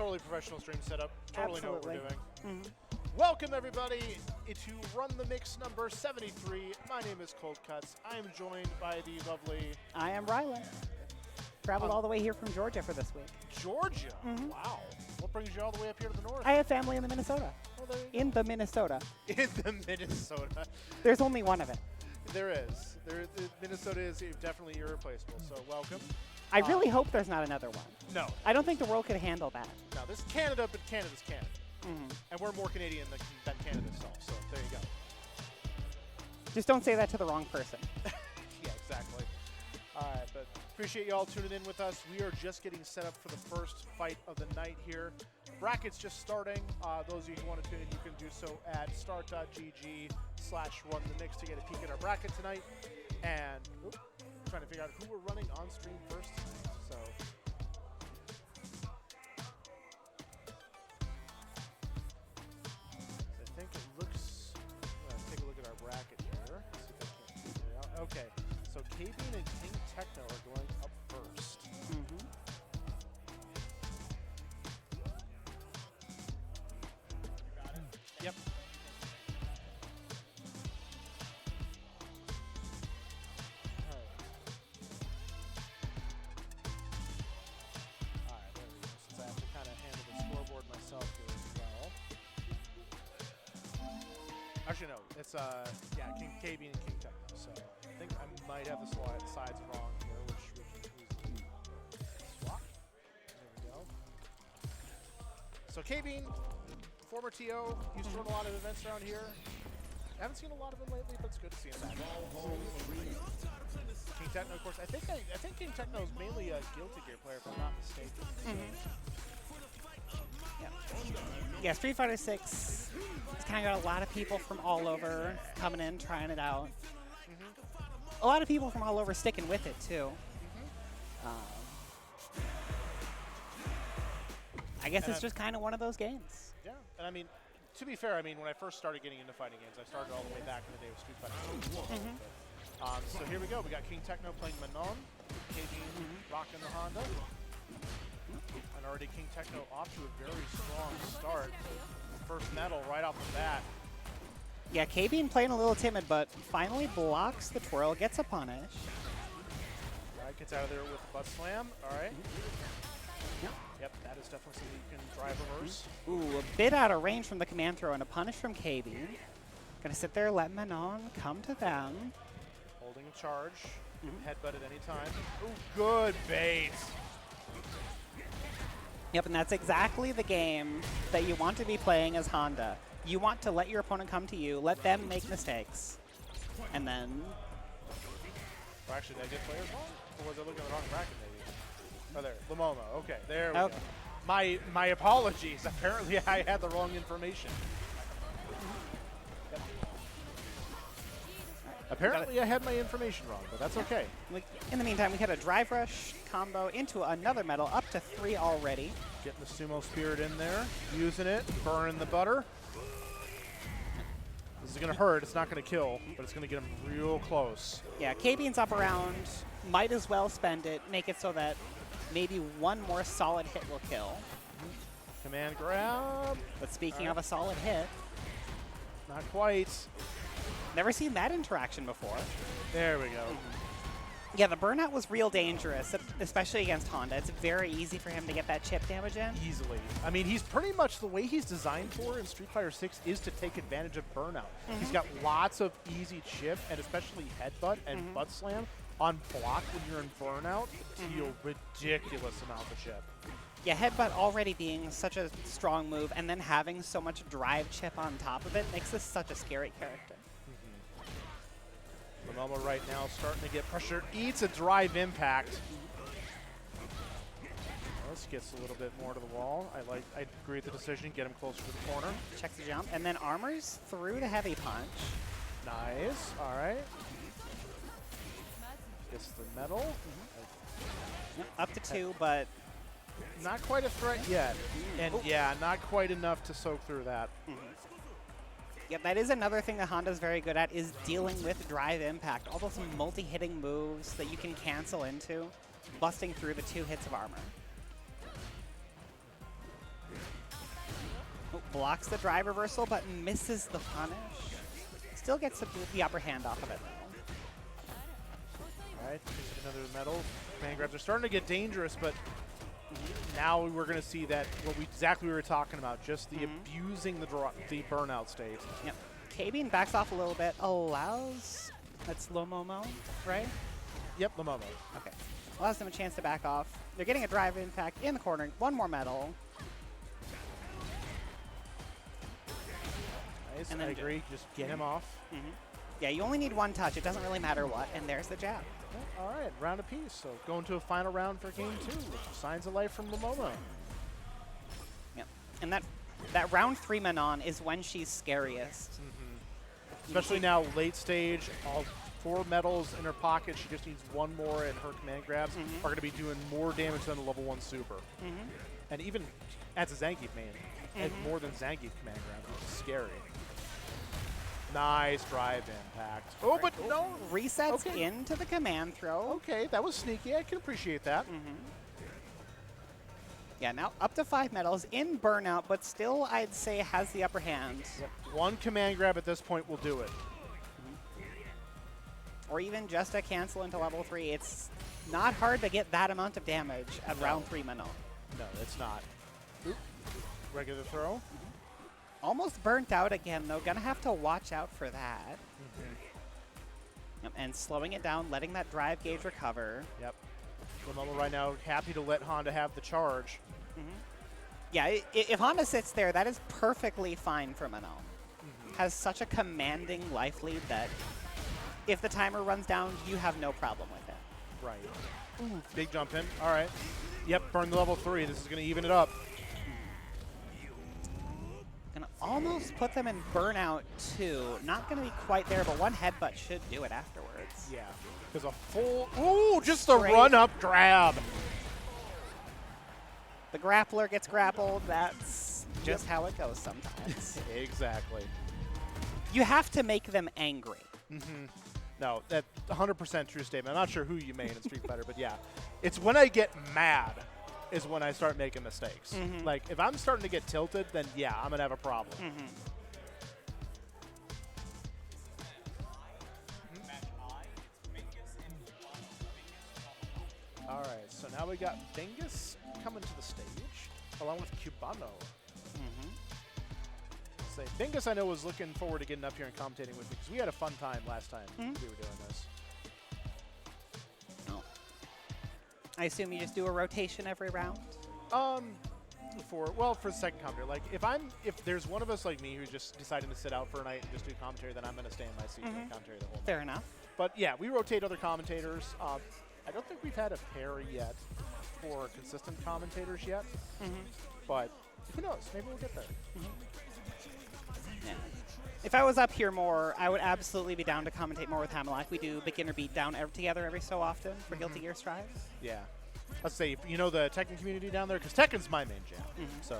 Totally professional stream setup. Totally know what we're Absolutely. doing. Welcome, everybody, to Run the Mix number 73. My name is Cold Cuts. I am joined by the lovely I am Rylan. Traveled all the way here from Georgia for this week. Georgia. Wow. What brings you all the way up here to the north? I have family in the Minnesota. Oh, there you In the Minnesota. go. In the Minnesota. There's only one of it. There is. Minnesota is definitely irreplaceable, so welcome. I really hope there's not another one. No. I don't think the world could handle that. No, this is Canada, but Canada's Canada. And we're more Canadian than Canada itself, so there you go. Just don't say that to the wrong person. Yeah, exactly. All right, but appreciate you all tuning in with us. We are just getting set up for the first fight of the night here. Bracket's just starting. Those of you who want to tune in, you can do so at start.gg/runthemix to get a peek at our bracket tonight. And trying to figure out who we're running on stream first tonight. So I think it looks. Let's take a look at our bracket here. See if I can figure it out. Okay, so K-Bean and King Techno are going up first. Yep. Alright, there we go. Since I have to kind of handle the scoreboard myself here as well. Actually, no. It's, yeah, King KB and King Techno. So I think I might have the sides wrong here, which we can easily swap. There we go. So K-Bean, former TO, used to run a lot of events around here. I haven't seen a lot of them lately, but it's good to see him back. King Techno, of course. I think King Techno is mainly a Guilty Gear player, if I'm not mistaken. Yeah, Street Fighter 6. It's kind of got a lot of people from all over coming in, trying it out. A lot of people from all over sticking with it, too. I guess it's just kind of one of those games. Yeah, and I mean, to be fair, I mean, when I first started getting into fighting games, I started all the way back in the day with Street Fighter. So here we go. We got King Techno playing Manon, KB rocking the Honda, and already King Techno off to a very strong start. First medal right off the bat. Yeah, KB playing a little timid, but finally blocks the twirl, gets a punish. Right, gets out of there with the butt slam. All right. Yep, that is definitely something you can drive reverse. Ooh, a bit out of range from the command throw and a punish from KB. Gonna sit there, let Manon come to them. Holding a charge. Headbutt at any time. Ooh, good bait. Yep, and that's exactly the game that you want to be playing as Honda. You want to let your opponent come to you, let them make mistakes, and then... Or actually, did I get players wrong? Or was I looking at the wrong bracket, maybe? Oh, there. Lamomo. Okay, there we go. My apologies. Apparently, I had the wrong information. Yep. Apparently, I had my information wrong, but that's okay. In the meantime, we had a drive rush combo into another medal, up to 3 already. Getting the sumo spirit in there, using it, burning the butter. This is going to hurt. It's not going to kill, but it's going to get him real close. Yeah, KB up around. Might as well spend it, make it so that maybe one more solid hit will kill. Command grab. But speaking of a solid hit, not quite. Never seen that interaction before. There we go. Yeah, the burnout was real dangerous, especially against Honda. It's very easy for him to get that chip damage in. Easily. I mean, he's pretty much the way he's designed for in Street Fighter 6 is to take advantage of burnout. He's got lots of easy chip and especially headbutt and butt slam on block when you're in burnout. Deal ridiculous amount of chip. Yeah, headbutt already being such a strong move and then having so much drive chip on top of it makes this such a scary character. Lamomo right now starting to get pressure. Eats a drive impact. This gets a little bit more to the wall. I agree with the decision. Get him closer to the corner. Checks the jump and then armors through the heavy punch. Nice. All right. Gets the medal. Up to 2, but not quite a threat yet. And yeah, not quite enough to soak through that. Yep, that is another thing that Honda's very good at, is dealing with drive impact. All those multi-hitting moves that you can cancel into, busting through the 2 hits of armor. Blocks the drive reversal, but misses the punish. Still gets the upper hand off of it, though. All right, another metal. Command grabs are starting to get dangerous, but now we're going to see that exactly we were talking about, just the abusing the burnout state. Yep. K-Bean backs off a little bit, allows, that's Lomomo, right? Yep, Lomomo. Okay. Allows them a chance to back off. They're getting a drive impact in the corner. One more metal. Nice, I agree. Just get him off. Yeah, you only need one touch. It doesn't really matter what. And there's the jab. All right, round apiece. So going to a final round for game 2, which is Signs of Life from Lomomo. Yep. And that round 3 Manon is when she's scariest. Especially now, late stage, all 4 metals in her pocket. She just needs one more, and her command grabs are going to be doing more damage than the level 1 super. And even as a Zangief main, and more than Zangief command grabs, which is scary. Nice drive impact. Oh, but no. Resets into the command throw. Okay, that was sneaky. I can appreciate that. Yeah, now up to 5 metals in burnout, but still I'd say has the upper hand. Yep. One command grab at this point will do it. Or even just a cancel into level 3. It's not hard to get that amount of damage at round 3 Manon. No, it's not. Oop. Regular throw. Almost burnt out again, though. Gonna have to watch out for that. Yep, and slowing it down, letting that drive gauge recover. Yep. Lomomo right now happy to let Honda have the charge. Yeah, if Honda sits there, that is perfectly fine for Manon. Has such a commanding life lead that if the timer runs down, you have no problem with it. Right. Ooh, big jump in. All right. Yep, burn the level 3. This is going to even it up. Gonna almost put them in burnout, too. Not gonna be quite there, but one headbutt should do it afterwards. Yeah, because a full, ooh, just a run-up grab. The grappler gets grappled. That's just how it goes sometimes. Exactly. You have to make them angry. No, that's 100% true statement. I'm not sure who you main in Street Fighter, but yeah. It's when I get mad is when I start making mistakes. Like, if I'm starting to get tilted, then yeah, I'm going to have a problem. All right, so now we got Bingus coming to the stage, along with Cubano. Say, Bingus, I know, was looking forward to getting up here and commentating with me, because we had a fun time last time we were doing this. I assume you just do a rotation every round? For the second commentary. Like, if there's one of us like me who's just deciding to sit out for a night and just do commentary, then I'm going to stay in my seat and commentary the whole night. Fair enough. But yeah, we rotate other commentators. I don't think we've had a pair yet for consistent commentators yet. But who knows? Maybe we'll get there. Yeah. If I was up here more, I would absolutely be down to commentate more with Hamlock. We do beginner beatdown together every so often for Guilty Gear Strive. Yeah. Let's say, you know the Tekken community down there? Because Tekken's my main jam. So.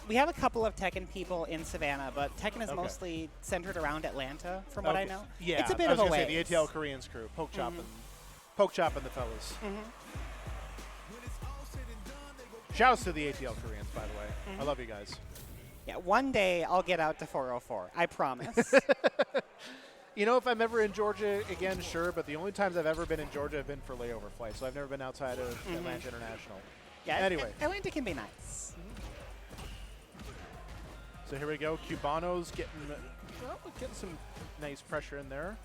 We have a couple of Tekken people in Savannah, but Tekken is mostly centered around Atlanta, from what I know. Yeah, it's a bit I of was a going way. to say the ATL Koreans crew, Poke Chop and the fellas. Shouts to the ATL Koreans, by the way. I love you guys. Yeah, one day I'll get out to 404. I promise. You know, if I'm ever in Georgia again, sure, but the only times I've ever been in Georgia have been for layover flights, so I've never been outside of Atlanta International. Yeah, anyway. Atlanta can be nice. So here we go. Cubano's getting some nice pressure in there.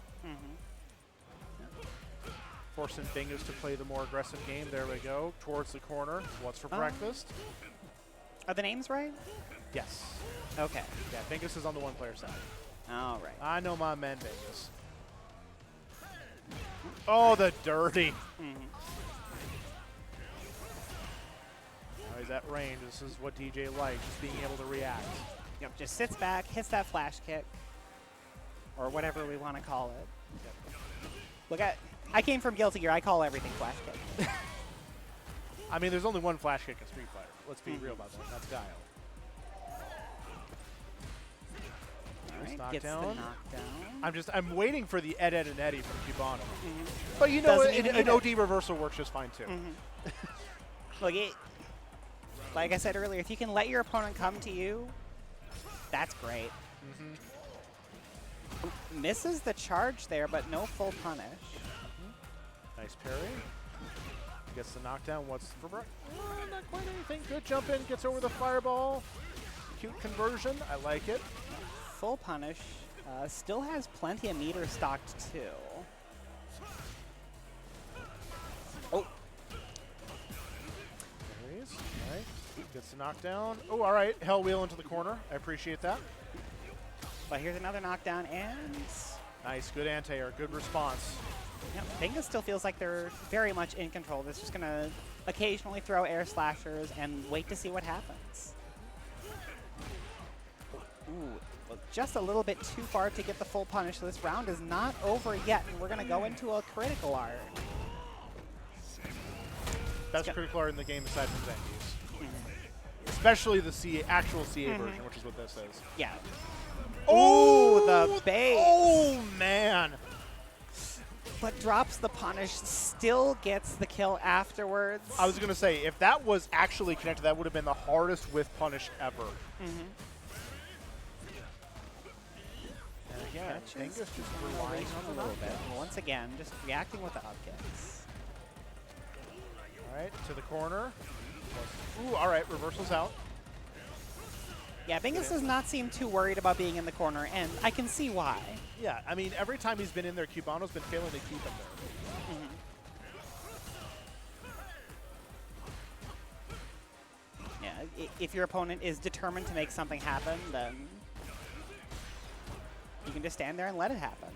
Forcing Bingus to play the more aggressive game. There we go. Towards the corner. What's for breakfast? Are the names right? Yes. Okay. Yeah, Bingus is on the one-player side. All right. I know my man, Bingus. Oh, the dirty. Now he's at range. This is what DJ likes, just being able to react. Yep, just sits back, hits that flash kick, or whatever we want to call it. Look, I came from Guilty Gear. I call everything flash kick. I mean, there's only one flash kick in Street Fighter. Let's be real about that. That's Guile. Right, gets the knockdown. I'm waiting for the Ed and Eddie from Cubano. But you know, an OD reversal works just fine too. Look, like I said earlier, if you can let your opponent come to you, That's great. Mm-hmm. Misses the charge there, but no full punish. Nice parry. Gets the knockdown. What's for not quite anything. Good jump in. Gets over the fireball. Cute conversion. I like it. Full punish. Still has plenty of meter stocked too. Oh. There he is. All right. Gets the knockdown. Oh, all right. Hell wheel into the corner. I appreciate that. But here's another knockdown and... Nice. Good anti-air. Good response. Yep, Bingus still feels like they're very much in control. They're just going to occasionally throw air slashers and wait to see what happens. Ooh, well, just a little bit too far to get the full punish. So this round is not over yet, and we're going to go into a critical art. Best critical art in the game aside from Zangief's. Especially the actual CA version, which is what this is. Yeah. Oh, the base. Oh, man. But drops the punish, still gets the kill afterwards. I was going to say, if that was actually connected, that would have been the hardest whiff punish ever. And again, Bingus just relying on a little bit. Once again, just reacting with the up kicks. All right, to the corner. Ooh, all right, reversal's out. Yeah, Bingus does not seem too worried about being in the corner, and I can see why. Yeah, I mean, every time he's been in there, Cubano's been failing to keep him there. Yeah, if your opponent is determined to make something happen, then you can just stand there and let it happen.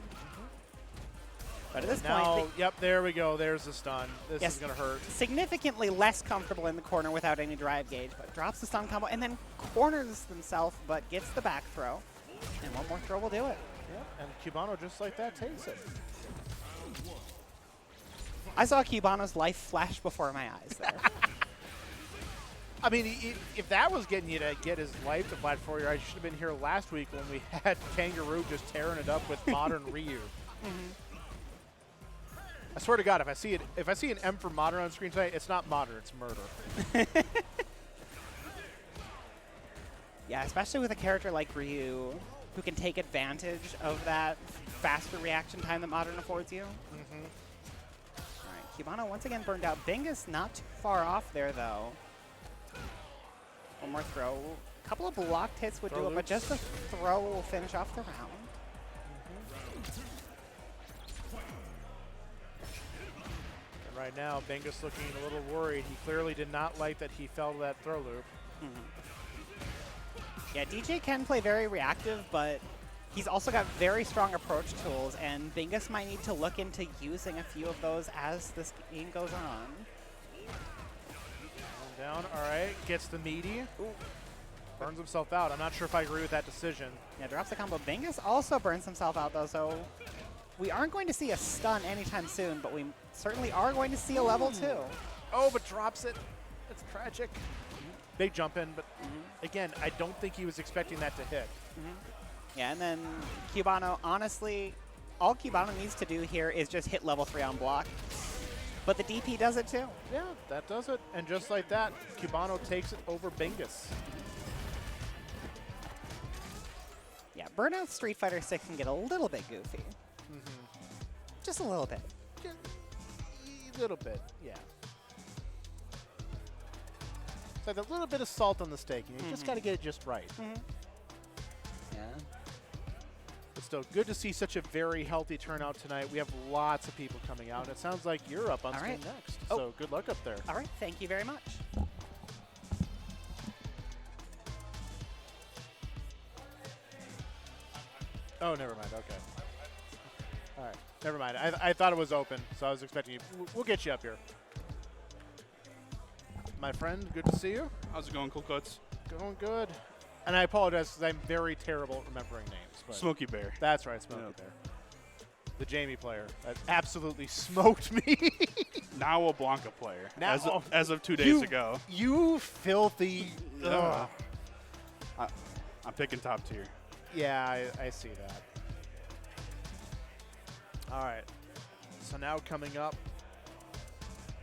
But at this point... Yep, there we go. There's the stun. This is going to hurt. Significantly less comfortable in the corner without any drive gauge, but drops the stun combo and then corners himself, but gets the back throw. And one more throw will do it. Yep, and Cubano just like that takes it. I saw Cubano's life flash before my eyes there. I mean, if that was getting you to get his life to flash for you, I should have been here last week when we had Kangaroo just tearing it up with modern Ryu. I swear to God, if I see an M for modern on screen tonight, it's not modern, it's murder. Yeah, especially with a character like Ryu, who can take advantage of that faster reaction time that modern affords you. All right, Cubano once again burned out. Bingus not too far off there, though. One more throw. A couple of blocked hits would do it, but just a throw will finish off the round. Right now, Bingus looking a little worried. He clearly did not like that he fell to that throw loop. Yeah, DJ can play very reactive, but he's also got very strong approach tools, and Bingus might need to look into using a few of those as this game goes on. Down, all right, gets the meaty. Ooh. Burns himself out. I'm not sure if I agree with that decision. Yeah, drops the combo. Bingus also burns himself out, though, so we aren't going to see a stun anytime soon, but we certainly are going to see a level 2. Oh, but drops it. That's tragic. Big jump in, but again, I don't think he was expecting that to hit. Yeah, and then Cubano, honestly, all Cubano needs to do here is just hit level 3 on block. But the DP does it too. Yeah, that does it. And just like that, Cubano takes it over Bingus. Yeah, Burnout Street Fighter 6 can get a little bit goofy. Just a little bit. Just a little bit, yeah. It's like a little bit of salt on the steak. You just got to get it just right. Yeah. But still, good to see such a very healthy turnout tonight. We have lots of people coming out. And it sounds like you're up on screen next. Oh. So good luck up there. All right, thank you very much. Oh, never mind. Okay. All right. Never mind. I thought it was open, so I was expecting you. We'll get you up here. My friend, good to see you. How's it going, Cool Cuts? Going good. And I apologize because I'm very terrible at remembering names. But Smokey Bear. That's right, Smokey Bear. The Jamie player that absolutely smoked me. Now a Blanca player. Now, as of 2 days ago. You filthy. Ugh. I'm picking top tier. Yeah, I see that. All right. So now coming up.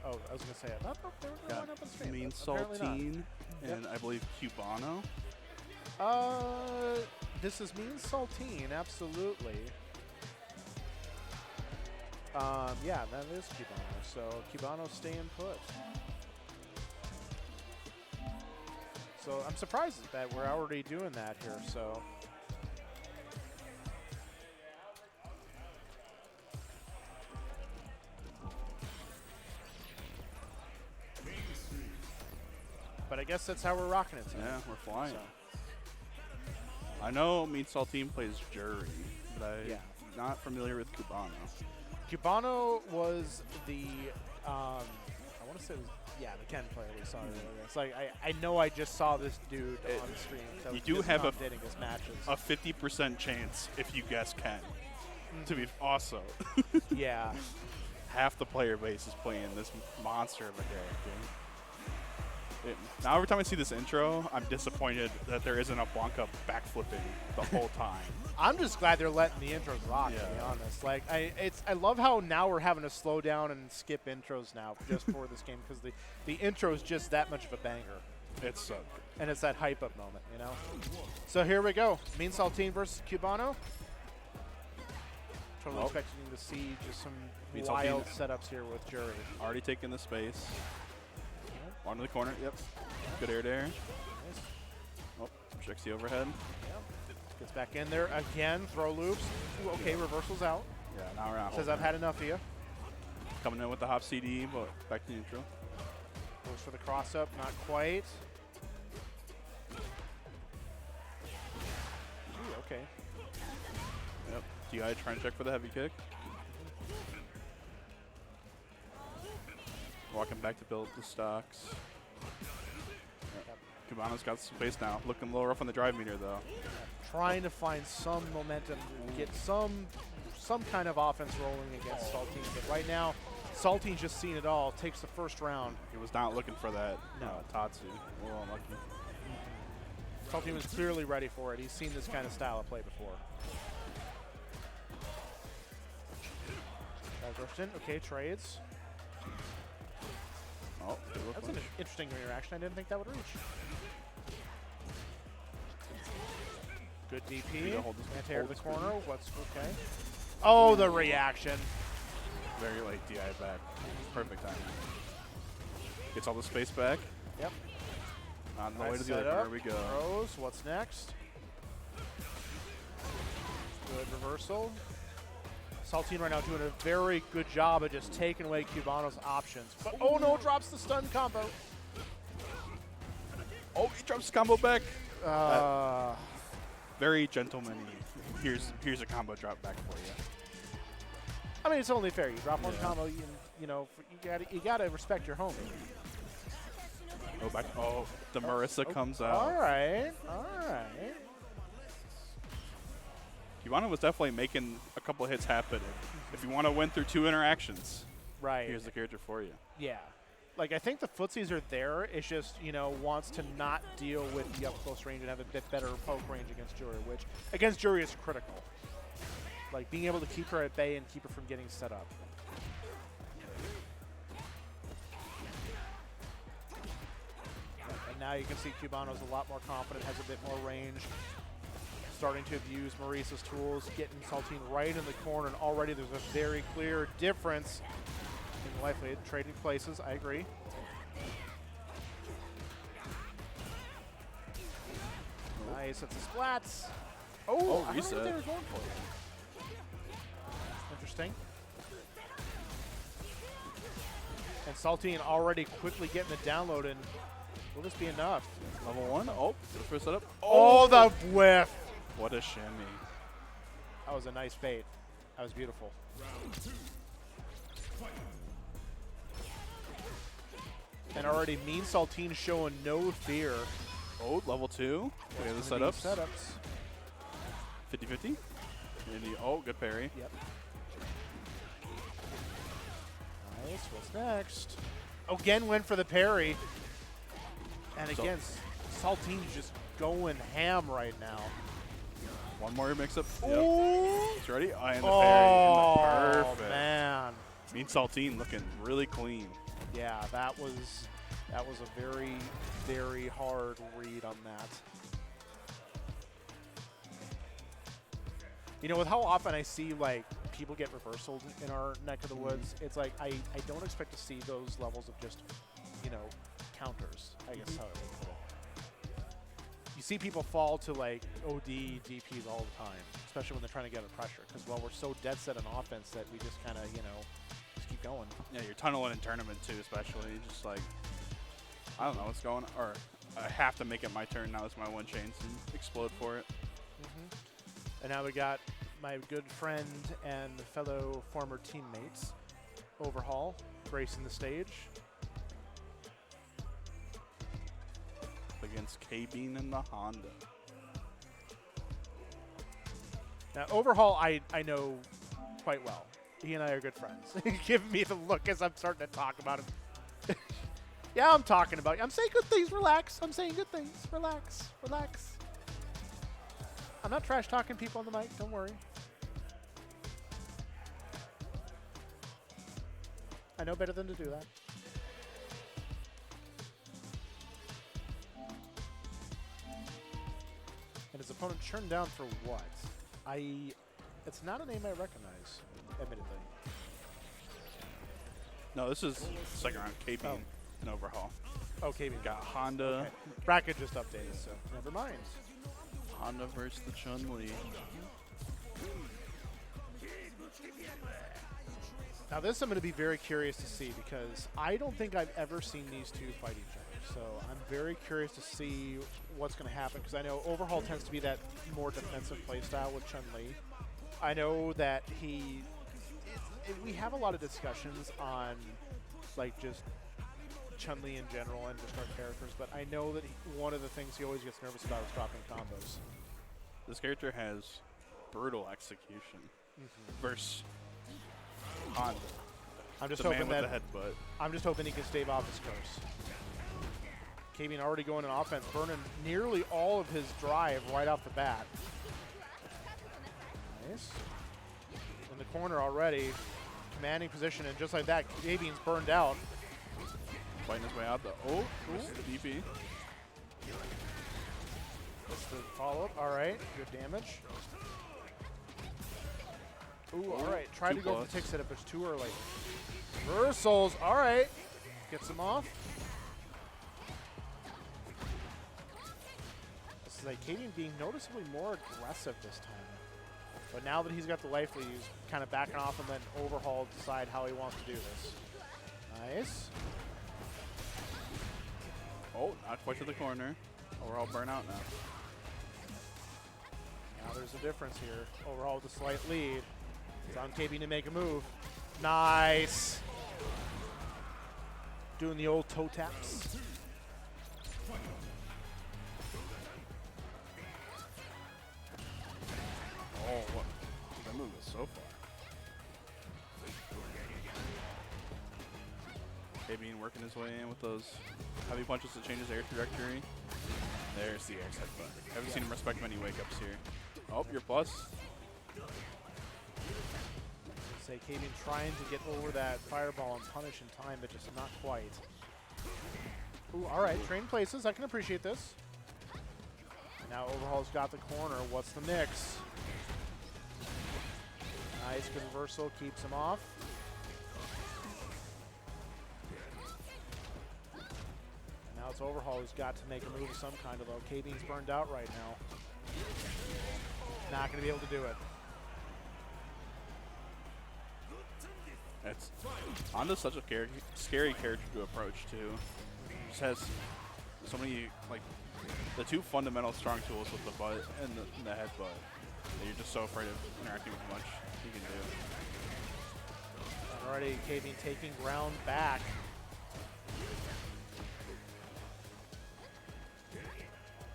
Oh, I was going to say, I thought they were going up on stream. Mean Saltine and I believe Cubano. This is Mean Saltine, absolutely. Yeah, that is Cubano. So Cubano staying put. So I'm surprised that we're already doing that here. So. But I guess that's how we're rocking it tonight. Yeah, we're flying. So. I know Mean Saltine plays Jury, but I'm Yeah. not familiar with Cubano. Cubano was the, I want to say, it was, yeah, the Ken player we saw earlier. It's like, I know I just saw this dude on the stream. So You do have dating his matches. a 50% chance if you guess Ken to be also. Yeah. Half the player base is playing this monster of a character. Now every time I see this intro, I'm disappointed that there isn't a Blanca backflipping the whole time. I'm just glad they're letting the intros rock, to be Yeah. honest. Like, I love how now we're having to slow down and skip intros now just for this game because the intro is just that much of a banger. It's so good. And it's that hype up moment, you know? So here we go. Mean Saltine versus Cubano. Totally expecting to see just some Mean wild Saltine. setups here with Jury. Already taking the space. One to the corner. Yep. Good air dare. Nice. Oh, checks the overhead. Gets back in there again. Throw loops. Ooh, okay, reversal's out. Yeah, now we're out. Says I've had enough of you. Coming in with the hop CD, but back to neutral. Goes for the cross up. Not quite. Ooh, okay. Yep. DI trying to check for the heavy kick. Walking back to build the stocks. Yep. Cubano's got some space now. Looking a little rough on the drive meter, though. Trying to find some momentum, get some kind of offense rolling against Saltine. But right now, Saltine's just seen it all. Takes the first round. He was not looking for that. No. Tatsu. A little unlucky. Saltine was clearly ready for it. He's seen this kind of style of play before. Rushed okay, trades. Oh, good look. That's an interesting interaction. I didn't think that would reach. Good DP. Anti-air to the corner. What's okay? Oh, the reaction. Very late DI back. Perfect timing. Gets all the space back. Yep. On the Nice way to the other setup. corner we go. Throws. What's next? Good reversal. Saltine right now doing a very good job of just taking away Cubano's options. But oh no, drops the stun combo. Oh, he drops the combo back. Very gentleman-y. Here's a combo drop back for you. I mean, it's only fair. You drop one Yeah. combo, you know, you gotta respect your homie. Oh, back. Oh, the Marissa comes out. All right, all right. Cubano was definitely making a couple of hits happen. If you want to win through 2 interactions, Right. here's the character for you. Yeah. Like, I think the footsies are there. It's just, you know, wants to not deal with the up-close range and have a bit better poke range against Jury, which against Jury is critical. Like, being able to keep her at bay and keep her from getting set up. And now you can see Cubano's a lot more confident, has a bit more range. Starting to abuse Maurice's tools, getting Saltine right in the corner, and already there's a very clear difference in likely trading places. I agree. Nice, it's the splats. Oh, I don't know reset. what they were going for. Interesting. And Saltine already quickly getting the download, and will this be enough? Level 1. Oh, the first setup. Oh, the whiff. What a shimmy. That was a nice bait. That was beautiful. And already Mean Saltine showing no fear. Oh, level 2. We have the setups. Setups. 50-50. Oh, good parry. Yep. Nice. What's next? Again, went for the parry. And again, Saltine's just going ham right now. One more mix-up. Yep. Oh, It's ready. Oh, and the parry. And the perfect. Man. Mean Saltine looking really clean. Yeah, that was a very, very hard read on that. You know, with how often I see like people get reversaled in our neck of the woods, it's like I don't expect to see those levels of just, you know, counters. I guess how I would put it. You see people fall to like OD DPs all the time, especially when they're trying to get under pressure. Because well, we're so dead set on offense that we just kind of, you know, just keep going. Yeah, you're tunneling in tournament too, especially. Just like, I don't know what's going on. Or I have to make it my turn now. It's my one chance and explode for it. And now we got my good friend and fellow former teammates, Overhaul, gracing the stage. Against K-Bean and the Honda. Now, Overhaul, I know quite well. He and I are good friends. He's giving me the look as I'm starting to talk about him. Yeah, I'm talking about you. I'm saying good things. Relax. I'm saying good things. Relax. Relax. I'm not trash talking people on the mic. Don't worry. I know better than to do that. And his opponent turned down for what? It's not a name I recognize, admittedly. No, this is second round. K-Bean and Overhaul. Oh, KB Got Honda. Okay. Bracket just updated, so never mind. Honda versus the Chun-Li. Now this I'm going to be very curious to see because I don't think I've ever seen these two fight each other. So I'm very curious to see what's going to happen because I know Overhaul tends to be that more defensive playstyle with Chun-Li. I know that we have a lot of discussions on like just Chun-Li in general and just our characters, but I know that one of the things he always gets nervous about is dropping combos. This character has brutal execution versus Honda. I'm just the hoping man that with the headbutt. I'm just hoping he can stave off his curse. K-Bean already going in offense, burning nearly all of his drive right off the bat. Nice. In the corner already, commanding position, and just like that, K-Bean's burned out. Fighting his way out. Missed the DP. That's the follow-up. All right, good damage. Ooh, all right. Tried to go for the tick setup, but it's too early. Reversals. All right. Gets him off. This is like K-Bean being noticeably more aggressive this time. But now that he's got the life lead, he's kind of backing off and then Overhaul decide how he wants to do this. Nice. Oh, not quite to the corner. Overall burnout now. Now there's a difference here. Overhaul with a slight lead. It's on K-Bean to make a move. Nice. Doing the old toe taps. Oh, what? That move is so far. K-Bean working his way in with those heavy punches to change his air trajectory. There's the air headbutt. Haven't seen him respect many wake-ups here. Oh, your plus. Say K-Bean trying to get over that fireball and punish in time, but just not quite. Ooh, all right, train places. I can appreciate this. Now Overhaul's got the corner. What's the mix? Nice, good reversal. Keeps him off. And now it's Overhaul who's got to make a move of some kind, although K-Bean's burned out right now. Not going to be able to do it. Honda's such a scary character to approach too. Just has so many, like, the two fundamental strong tools with the butt and the headbutt that you're just so afraid of interacting with much he can do. Already K-Bean taking ground back.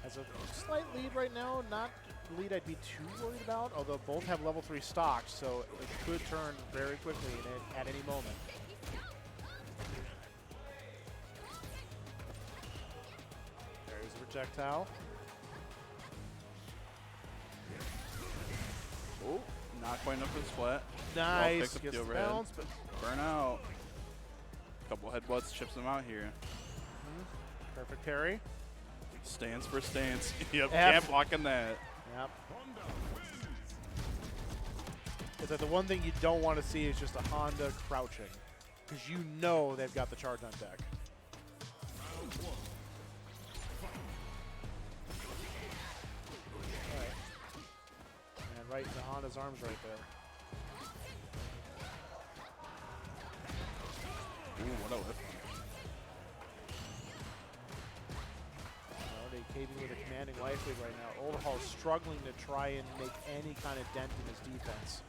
Has a slight lead right now, not the lead I'd be too worried about, although both have level 3 stocks, so it could turn very quickly at any moment. There's a projectile. Oh, not quite enough for the splat. Nice, Picks up gets the the overhead. bounce, but Burnout. Couple headbutts, chips him out here. perfect parry. Stance for stance. Yep, can't block in that. Yep. It's like the one thing you don't want to see is just a Honda crouching, because you know they've got the charge on deck. All right. And right into Honda's arms right there. Ooh, what a lift. Already caving with a commanding life lead right now. Overhaul is struggling to try and make any kind of dent in his defense.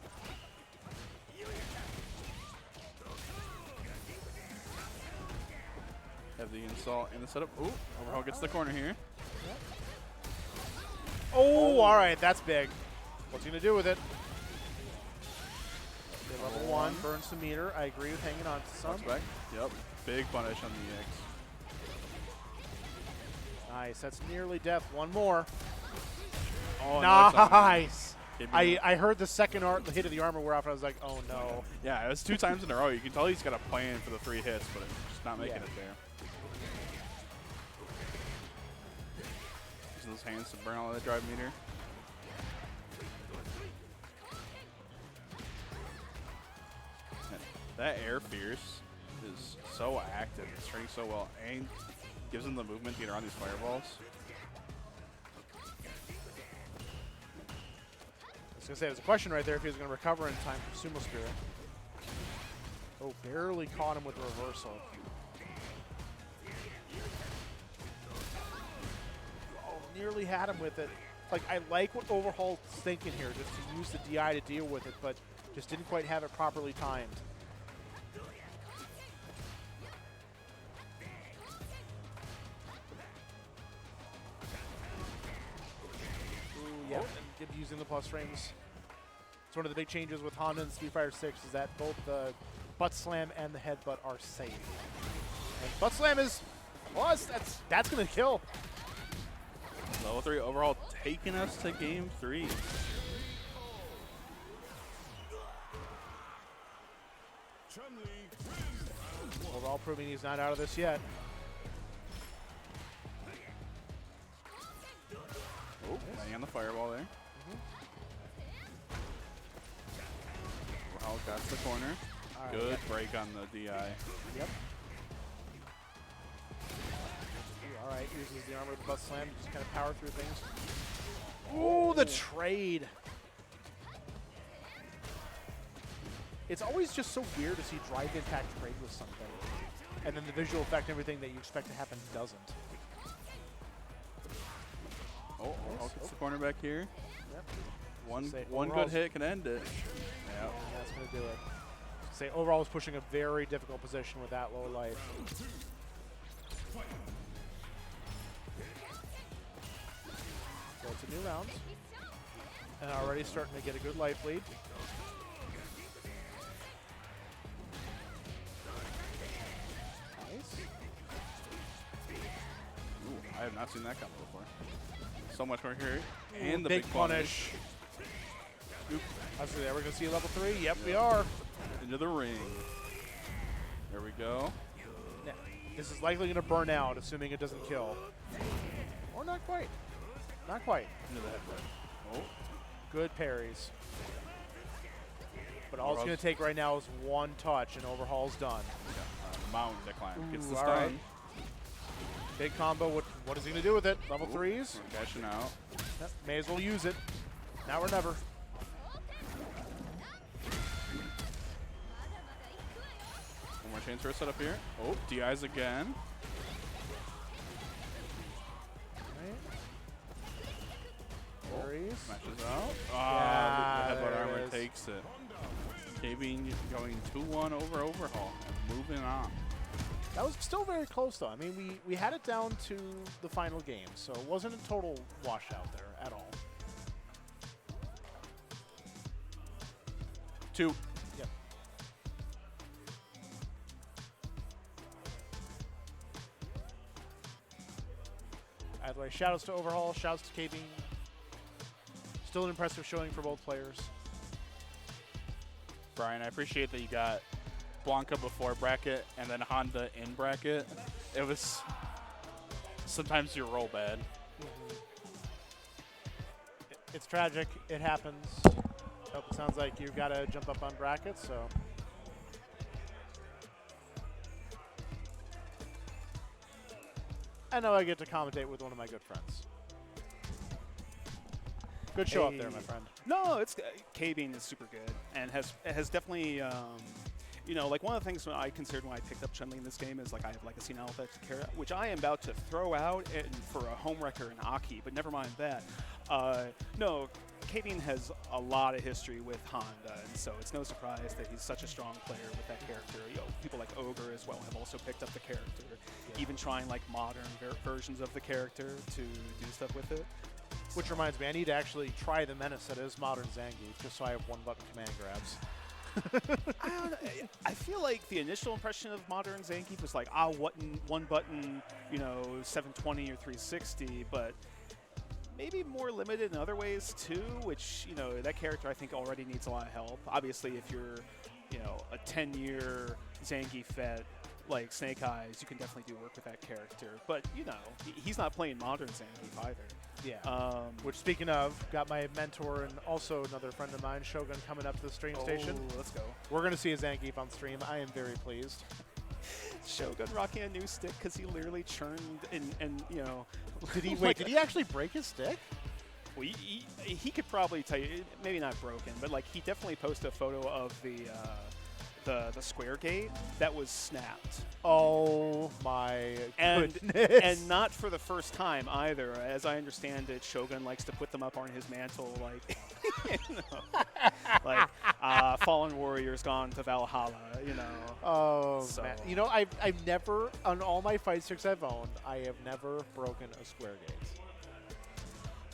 Have the install in the setup. Ooh, Overhaul gets the corner here. Oh, all right, that's big. What's he gonna do with it? Okay, level 1 burns the meter. I agree with hanging on to some. Bounce back. Yep. Big punish on the EX. Nice. That's nearly death. One more. Oh, nice. I I heard the second the hit of the armor wear off, and I was like, oh no. Yeah, it was 2 times in a row. You can tell he's got a plan for the 3 hits, but just not making it there. Using those hands to burn all that drive meter. And that air fierce is so active. It's turning so well and gives him the movement to get around these fireballs. I was going to say, there's a question right there if he was going to recover in time for Sumo Spirit. Oh, barely caught him with the reversal. Oh, nearly had him with it. Like, I like what Overhaul's thinking here, just to use the DI to deal with it, but just didn't quite have it properly timed. Ooh, yeah, and using the plus frames. It's one of the big changes with Honda and Street Fighter 6 is that both the butt slam and the headbutt are safe. And butt slam is, well, that's going to kill. Level 3 Overhaul taking us to game 3. Overall proving he's not out of this yet. Oh, laying on the fireball there. Overhaul got the corner. Right, Good break on the DI. Yep. All right, uses the armor with the butt slam to just kind of power through things. Ooh, the trade. It's always just so weird to see drive impact trade with something, and then the visual effect, everything that you expect to happen doesn't. Oh, Overhaul gets the corner back here. Yep. One good hit can end it. Yeah, that's going to do it. Say Overall was pushing a very difficult position with that low life. So it's a new round, and already starting to get a good life lead. Nice. Ooh, I have not seen that combo before. So much more here. And the big big punish. Oop. I was there. We're going to see level 3. Yep, we are. Into the ring. There we go. Now, this is likely going to burn out, assuming it doesn't kill. Or not quite. Not quite. Into the headbutt. Oh. Good parries. But all it's going to take right now is one touch, and Overhaul's done. Mountain to climb. Gets the Ooh, stun. all right. Big combo. What is he going to do with it? Level 3s? We're cashing out. Yep, may as well use it. Now or never. One more chance for a setup here. Oh, DIs again. Parries. Smashes out. Yeah, The headbutt there it armor is. takes it. KB going 2-1 over Overhaul and moving on. That was still very close, though. I mean, we had it down to the final game, so it wasn't a total washout there at all. 2. Yep. Either way, shoutouts to Overhaul, shouts to KB. Still an impressive showing for both players. Brian, I appreciate that you got Blanca before bracket and then Honda in bracket. It was sometimes you roll bad. It's tragic. It happens. Oh, it sounds like you've got to jump up on brackets, so. I know I get to commentate with one of my good friends. Good show up there, my friend. No, it's K-Bean is super good and has definitely you know, like one of the things I considered when I picked up Chun-Li in this game is like I have Legacy now that which I am about to throw out for a home wrecker in Aki, but never mind that. No, K-Bean has a lot of history with Honda, and so it's no surprise that he's such a strong player with that character. You know, people like Ogre as well have also picked up the character, even trying like modern versions of the character to do stuff with it. Which reminds me, I need to actually try the menace that is modern Zangief, just so I have one-button command grabs. I don't know. I feel like the initial impression of modern Zangief was like, one button, you know, 720 or 360, but maybe more limited in other ways too, which, you know, that character I think already needs a lot of help. Obviously, if you're, you know, a 10-year Zangief vet like Snake Eyes, you can definitely do work with that character. But, you know, he's not playing modern Zangief either. Yeah. Which, speaking of, got my mentor and also another friend of mine, Shogun, coming up to the stream station. Let's go. We're going to see a Zangief on stream. I am very pleased. Shogun rocking a new stick because he literally churned and you know. Did he wait? Did he actually break his stick? Well, he could probably tell you, maybe not broken, but like he definitely posted a photo of the square gate that was snapped. Oh my goodness. And not for the first time either. As I understand it, Shogun likes to put them up on his mantle like, you know, like fallen warriors gone to Valhalla, you know. Oh, so. man. You know, I've never, on all my fight sticks I've owned, I have never broken a square gate.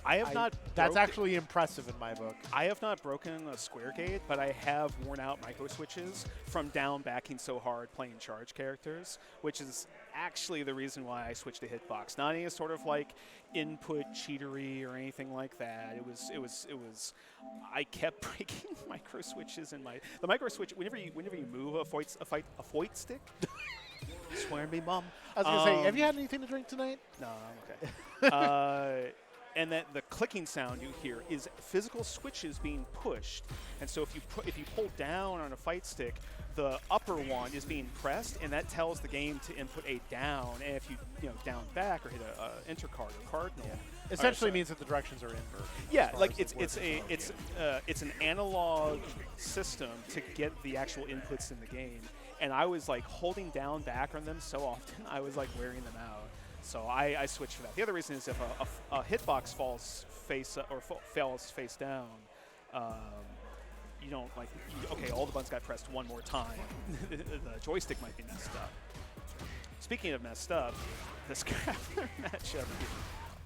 I have not. That's actually impressive in my book. I have not broken a square gate, but I have worn out micro switches from down backing so hard playing charge characters, which is actually the reason why I switched to hitbox. Not any sort of like input cheatery or anything like that. It was. I kept breaking micro switches in the micro switch. Whenever you move a foit stick. Swear me, mom. I was gonna say, have you had anything to drink tonight? No, I'm okay. And that the clicking sound you hear is physical switches being pushed. And so if you pull down on a fight stick, the upper one is being pressed, and that tells the game to input a down. And if you down back or hit a enter card or cardinal, essentially means that the directions are inverted. Yeah, like it's an analog system to get the actual inputs in the game. And I was like holding down back on them so often, I was like wearing them out. So I switched for that. The other reason is if a hitbox falls fails face down, you don't like. Okay, all the buttons got pressed one more time. The joystick might be messed up. Speaking of messed up, the Scrapper matchup.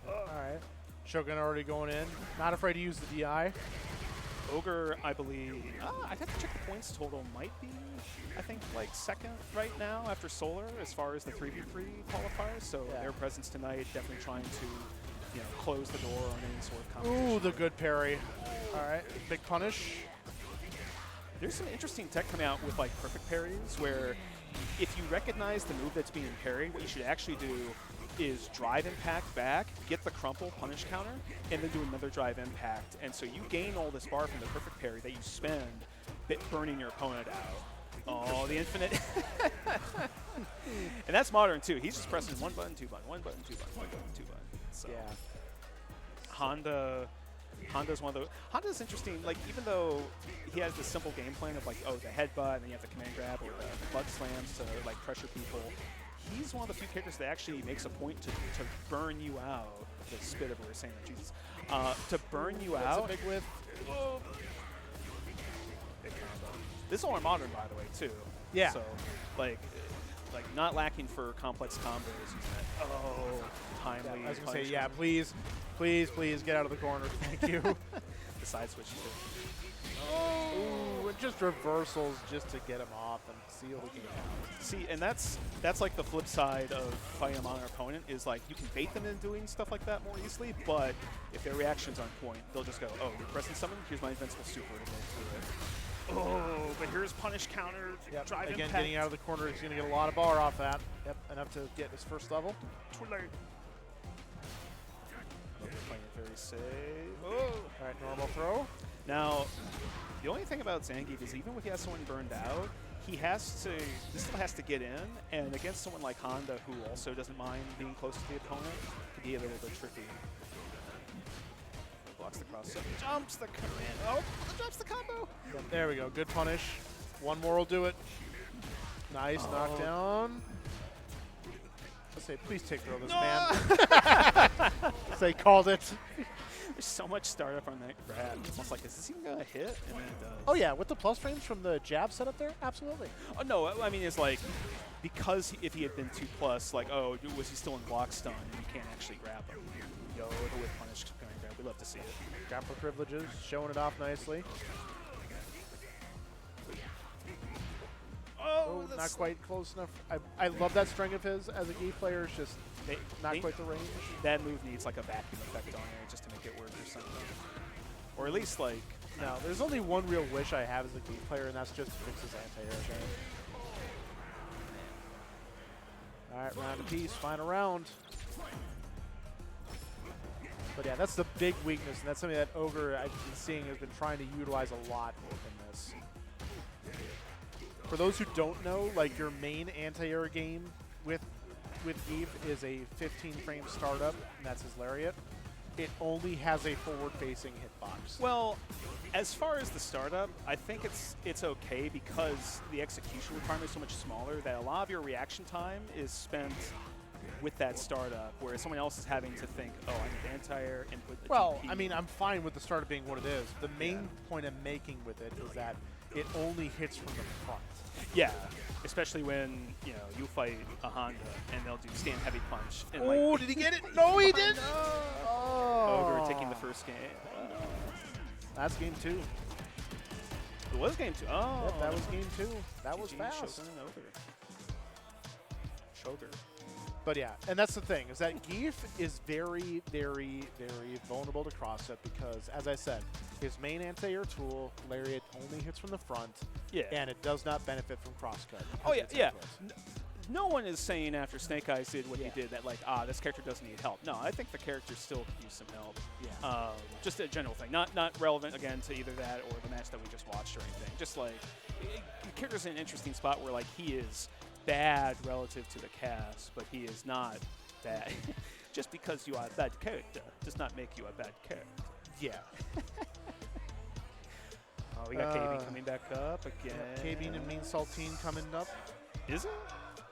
All right, Shogun already going in. Not afraid to use the DI. Ogre, I believe. I have to check the points total. Might be, I think, like second right now after Solar as far as the 3v3 qualifiers. So their presence tonight definitely trying to, close the door on any sort of competition. Ooh, the good parry. All right, big punish. There's some interesting tech coming out with like perfect parries where if you recognize the move that's being parried, what you should actually do is drive impact back, get the crumple punish counter, and then do another drive impact. And so you gain all this bar from the perfect parry that you spend burning your opponent out. Oh, the infinite. And that's modern too. He's just pressing one button, two button, one button, two button, one button, two button. So Honda's one of the Honda's interesting, like even though he has this simple game plan of like, the headbutt and then you have the command grab or the bug slams to like pressure people. He's one of the few characters that actually makes a point to burn you out. The spit of we're saying, Jesus. To burn you out. That's a big whiff. Oh. Big combo. This is all in modern, by the way, too. Yeah. So, like not lacking for complex combos. Oh, timely. I was gonna say, please, get out of the corner. Thank you. The side switch too. Oh, and just reversals just to get him off and seal the game out. See, and that's like the flip side of fighting a modern opponent is like you can bait them into doing stuff like that more easily, but if their reaction's on point, they'll just go, oh, you're pressing summon? Here's my invincible super to go through it. Oh, but here's punish counter, drive Again, impact. getting out of the corner, he's going to get a lot of bar off that. Yep, enough to get his first level. Too late. Playing it very safe. Oh. All right, normal throw. Now, the only thing about Zangief is even if he has someone burned out, he still has to get in, and against someone like Honda, who also doesn't mind being close to the opponent, can be a little bit tricky. Blocks the cross, jumps the command. Oh, drops the combo. Yep, there we go. Good punish. One more will do it. Nice knockdown. Let's say, please take throw this man. Say, called it. There's so much startup on that grab. It's almost like, is this even gonna hit? And then it does. Oh yeah, with the plus frames from the jab setup there, absolutely. Oh no, I mean it's like because if he had been 2+, like was he still in block stun and you can't actually grab him? Yo, the whip punish going grab. We love to see it. Grappler privileges, showing it off nicely. Oh, not quite close enough. I love that string of his as a Gi player. It's just not quite the range. That move needs like a vacuum effect on there just to make it work or something. Or at least like... No, there's only one real wish I have as a Gi player, and that's just to fix his anti-air game. All right, round apiece, final round. But yeah, that's the big weakness, and that's something that Ogre, I've been seeing, has been trying to utilize a lot in this. For those who don't know, like your main anti-air game with Eve is a 15-frame startup, and that's his lariat. It only has a forward-facing hitbox. Well, as far as the startup, I think it's okay because the execution requirement is so much smaller that a lot of your reaction time is spent with that startup, whereas someone else is having to think, oh, I need anti-air, input the Well, TP. I mean, I'm fine with the startup being what it is. The main point I'm making with it is that it only hits from the front. Yeah, especially when, you fight a Honda and they'll do stand heavy punch. And Oh, did he get it? No, he didn't! Ogre taking the first game. That's game 2. It was game 2. Oh. Yep, that was game 2. That was GG, fast. Shogun and Ogre. Shogun. But yeah, and that's the thing, is that Geef is very, very, very vulnerable to cross-up because, as I said, his main anti-air tool, Lariat, only hits from the front, and it does not benefit from cross-cut. Oh, yeah. No one is saying after Snake Eyes did what he did that, like, this character doesn't need help. No, I think the character still could use some help. Yeah. Just a general thing. Not relevant, again, to either that or the match that we just watched or anything. Just, like, the character's in an interesting spot where, like, he is bad relative to the cast, but he is not bad. Just because you are a bad character does not make you a bad character. Yeah. Oh, we got KB coming back up again. KB and Mean Saltine coming up. Is it?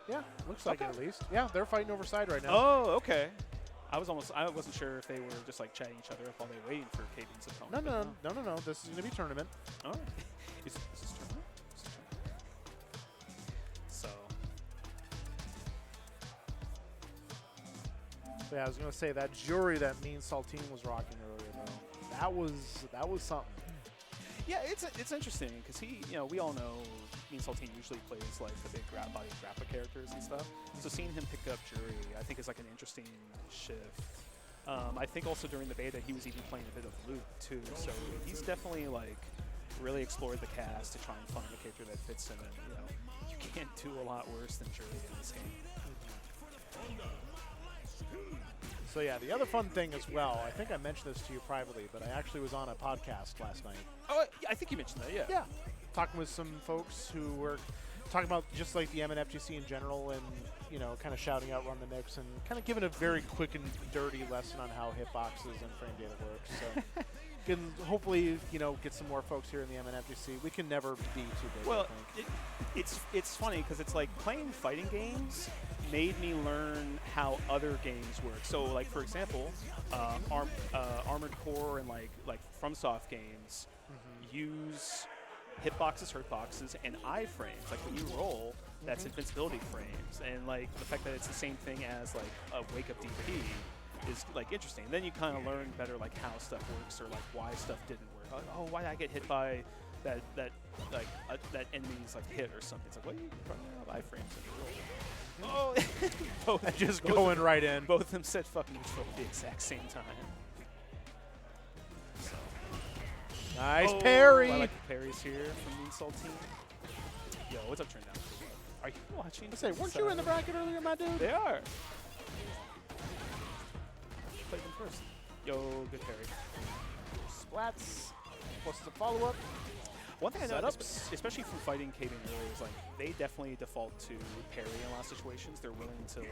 Yeah, looks like it at least. Yeah, they're fighting over side right now. Oh, okay. I wasn't sure if they were just like chatting each other up while they were waiting for KB's opponent. No. This is gonna be tournament. Oh, is this tournament? So. Yeah, I was gonna say that jewelry that Mean Saltine was rocking earlier though. That was something. Yeah, it's interesting because we all know Mean Saltine usually plays like the big body graphic characters and stuff. So seeing him pick up Jury, I think is like an interesting shift. I think also during the beta he was even playing a bit of Luke too. So he's definitely like really explored the cast to try and find a character that fits him. And you can't do a lot worse than Jury in this game. So yeah, the other fun thing as well, I think I mentioned this to you privately, but I actually was on a podcast last night. Oh, I think you mentioned that, yeah. Yeah. Talking with some folks who were talking about just like the MNFGC in general and, kind of shouting out RunTheMix and kind of giving a very quick and dirty lesson on how hitboxes and frame data works. So can hopefully, get some more folks here in the MNFGC. We can never be too big, well, I think. it's funny because it's like playing fighting games made me learn how other games work. So, like for example, Armored Core and like FromSoft games use hitboxes, hurtboxes, and iframes. Like when you roll, that's invincibility frames, and like the fact that it's the same thing as like a wake up DP is like interesting. And then you kind of learn better like how stuff works or like why stuff didn't work. Like, oh, why did I get hit by that enemy's like hit or something? It's like, what are you running out of iframes in the roll? Oh, just going right in. Both of them said fucking neutral at the exact same time. So. Nice parry. I like the parries here from Mean Saltine. Yo, what's up, turn down? Are you watching? I say, weren't you in the bracket earlier, my dude? They are. Play them first. Yo, good parry. Splats. What's the follow-up? One thing I noticed, Setups. especially from fighting Caving earlier, is like they definitely default to parry in a lot of situations. They're willing to like,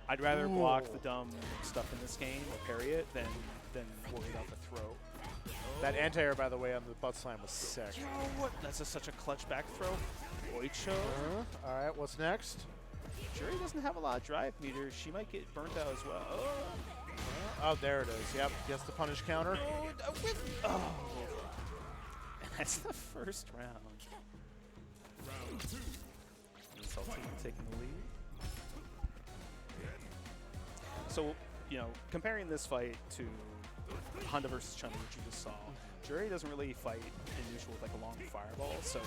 I'd rather block the dumb stuff in this game or parry it than worry about the throw. That anti-air, by the way, on the butt slam was sick. Yo, what? That's such a clutch back throw. Oicho. All right, what's next? Jury doesn't have a lot of drive meter. She might get burnt out as well. Oh, there it is. Yep, gets the punish counter. Oh. And that's the first round. Saltine taking the lead. So, you know, comparing this fight to Honda versus Chun, which you just saw, Jury doesn't really fight in neutral with like a long fireball, so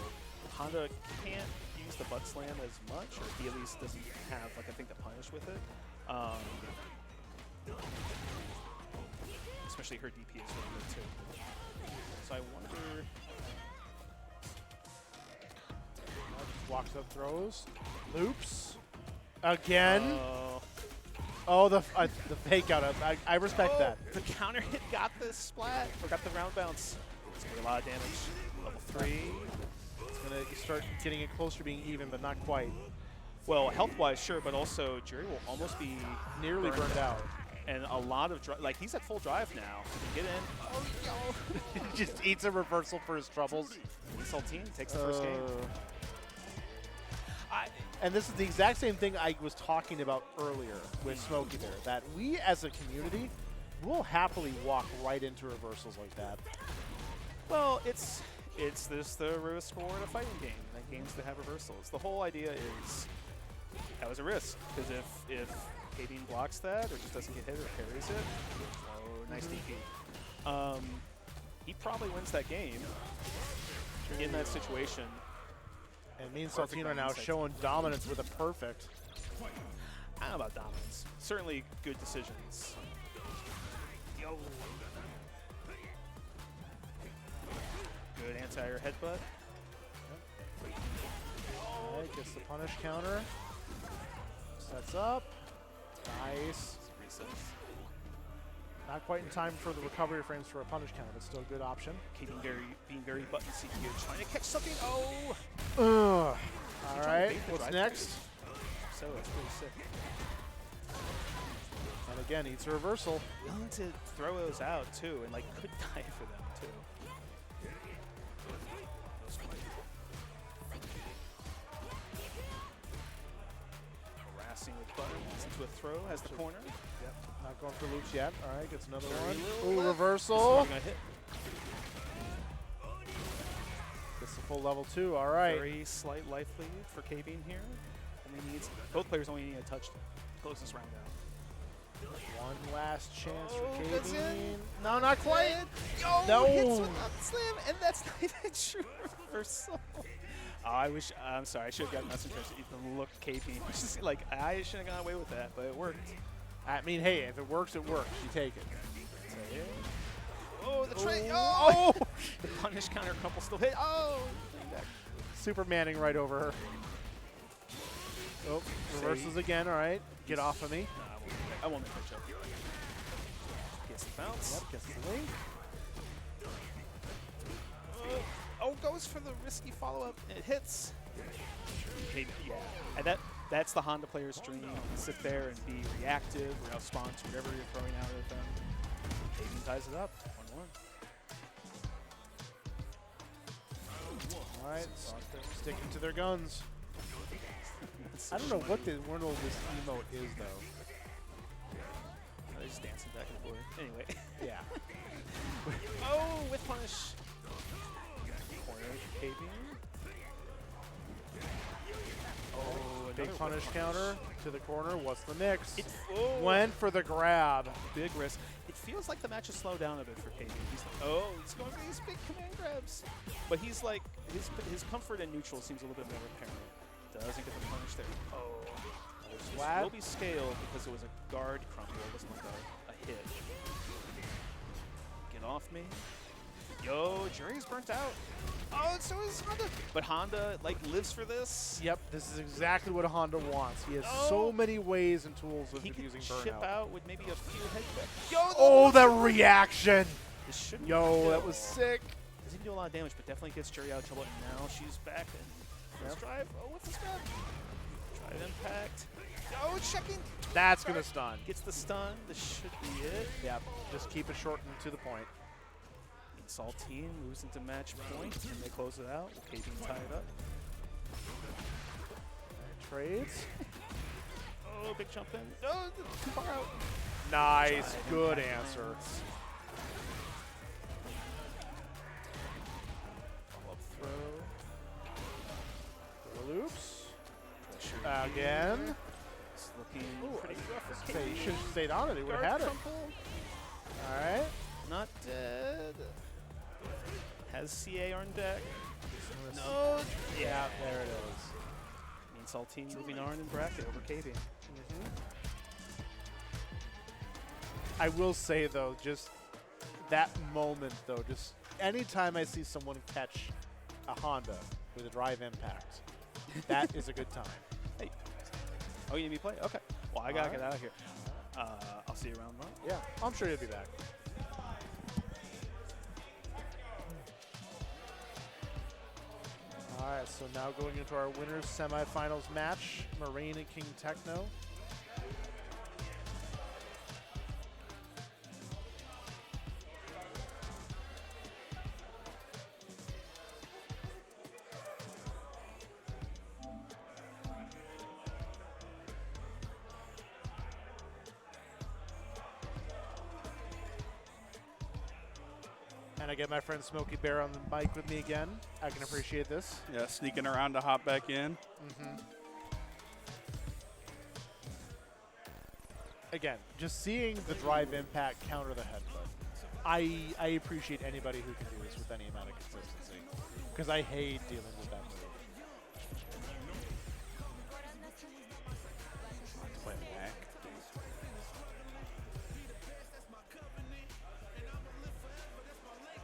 Honda can't use the butt slam as much, or he at least doesn't have like I think the punish with it. Especially her DP is really good too. So I wonder. Walks up, throws, loops, again. Oh, the fake out. I respect that. The counter hit got the splat, or got the round bounce. It's gonna be a lot of damage. Level 3. It's gonna start getting it closer to being even, but not quite. Well, health-wise, sure, but also Jury will almost be Nearly burned out. And a lot of drive, like he's at full drive now. Get in. Oh, yo. He just eats a reversal for his troubles. Saltine takes the first game. And this is the exact same thing I was talking about earlier with Smokey there, that we as a community will happily walk right into reversals like that. Well, it's the risk reward of fighting game. That games that have reversals. The whole idea is that was a risk, because if Kadeen blocks that or just doesn't get hit or parries it, oh, nice DP. He probably wins that game in that situation. And me and Saltine are now showing dominance with a perfect. I don't know about dominance. Certainly good decisions. Yo. Good anti-air headbutt. All right, gets the punish counter. Sets up. Nice. Not quite in time for the recovery frames for a punish counter, but still a good option. Being very button seat here, trying to catch something. Oh! All right, what's next? So that's pretty sick. And again, eats a reversal. Willing to throw those out too, and like could die for them too. Harassing with buttons into a throw, has the corner. Yep, not going for loops yet. All right, gets another Very one. little Ooh, left. reversal. Gonna hit. Gets the full level 2. All right. Very slight life lead for Kaveen here. Both players only need a touch to close this round out. One last chance Oh, for that's Kaveen. No, not quite. Yo, No. hits without the slam, and that's not even true reversal. Oh, I'm sorry, I should have gotten messenger to even look KP. Just like, I should have gone away with that, but it worked. I mean, hey, if it works, it works. You take it. Oh, the tray. Oh! The punish counter crumple still hit. Oh! Supermaning right over her. Oh, reverses again. All right. Get off of me. I won't make that joke. Gets the bounce. Yep, gets the link. Oh, goes for the risky follow-up. It hits. Yeah. And that's the Honda player's dream. Sit there and be reactive or respond to whatever you're throwing out at them. Kaveen ties it up. 1-1. All right. Sticking to their guns. I don't know what this emote is, though. They're just dancing back and forth. Anyway. Yeah. Oh, with punish. Corner Kaveen. Oh, Big punish counter to the corner. What's the mix? Oh, Went for the grab. big risk. It feels like the match has slowed down a bit for Kaveen. He's like, oh, he's going for these big command grabs. But he's like, his comfort in neutral seems a little bit more apparent. Doesn't get the punish there. Oh. Flat. Will be scaled because it was a guard crumble. It wasn't like a hit. Get off me. Yo, Jury's burnt out. Oh, so is Honda. But Honda, like, lives for this. Yep, this is exactly what a Honda wants. He has so many ways and tools of He can using chip burnout. out with maybe a few headbutts. Yo, Oh, the reaction! this shouldn't Yo, kill. that was sick. Doesn't do a lot of damage, but definitely gets Jerry out of trouble. And now she's back and let's drive. Oh, what's the stun? Drive impact. Oh, checking. That's going to stun. Gets the stun. This should be it. Yep. Just keep it short and to the point. Saltine moves into match point, and they close it out. KB tie it up. Trades. Oh, big jump in. Oh, too far out. Nice. Good answer. Follow-up throw. Loops. Again. It's looking pretty rough for Say, you KB. should have stayed on it. He would have had it. All right. Not dead. Has CA on deck. No. Yeah, there it is. Mean Saltine moving Arn in bracket over KB. I will say, though, just that moment, though, just anytime I see someone catch a Honda with a drive impact, that is a good time. Hey. Oh, you need me to play? Okay. Well, I got to All get right. out of here. I'll see you around tomorrow. Yeah, I'm sure you'll be back. All right, so now going into our winners semifinals match, Marine and King Techno. And I get my friend Smokey Bear on the mic with me again. I can appreciate this. Yeah, sneaking around to hop back in. Again, just seeing the drive impact counter the headbutt. I appreciate anybody who can do this with any amount of consistency, because I hate dealing with that move. Play back.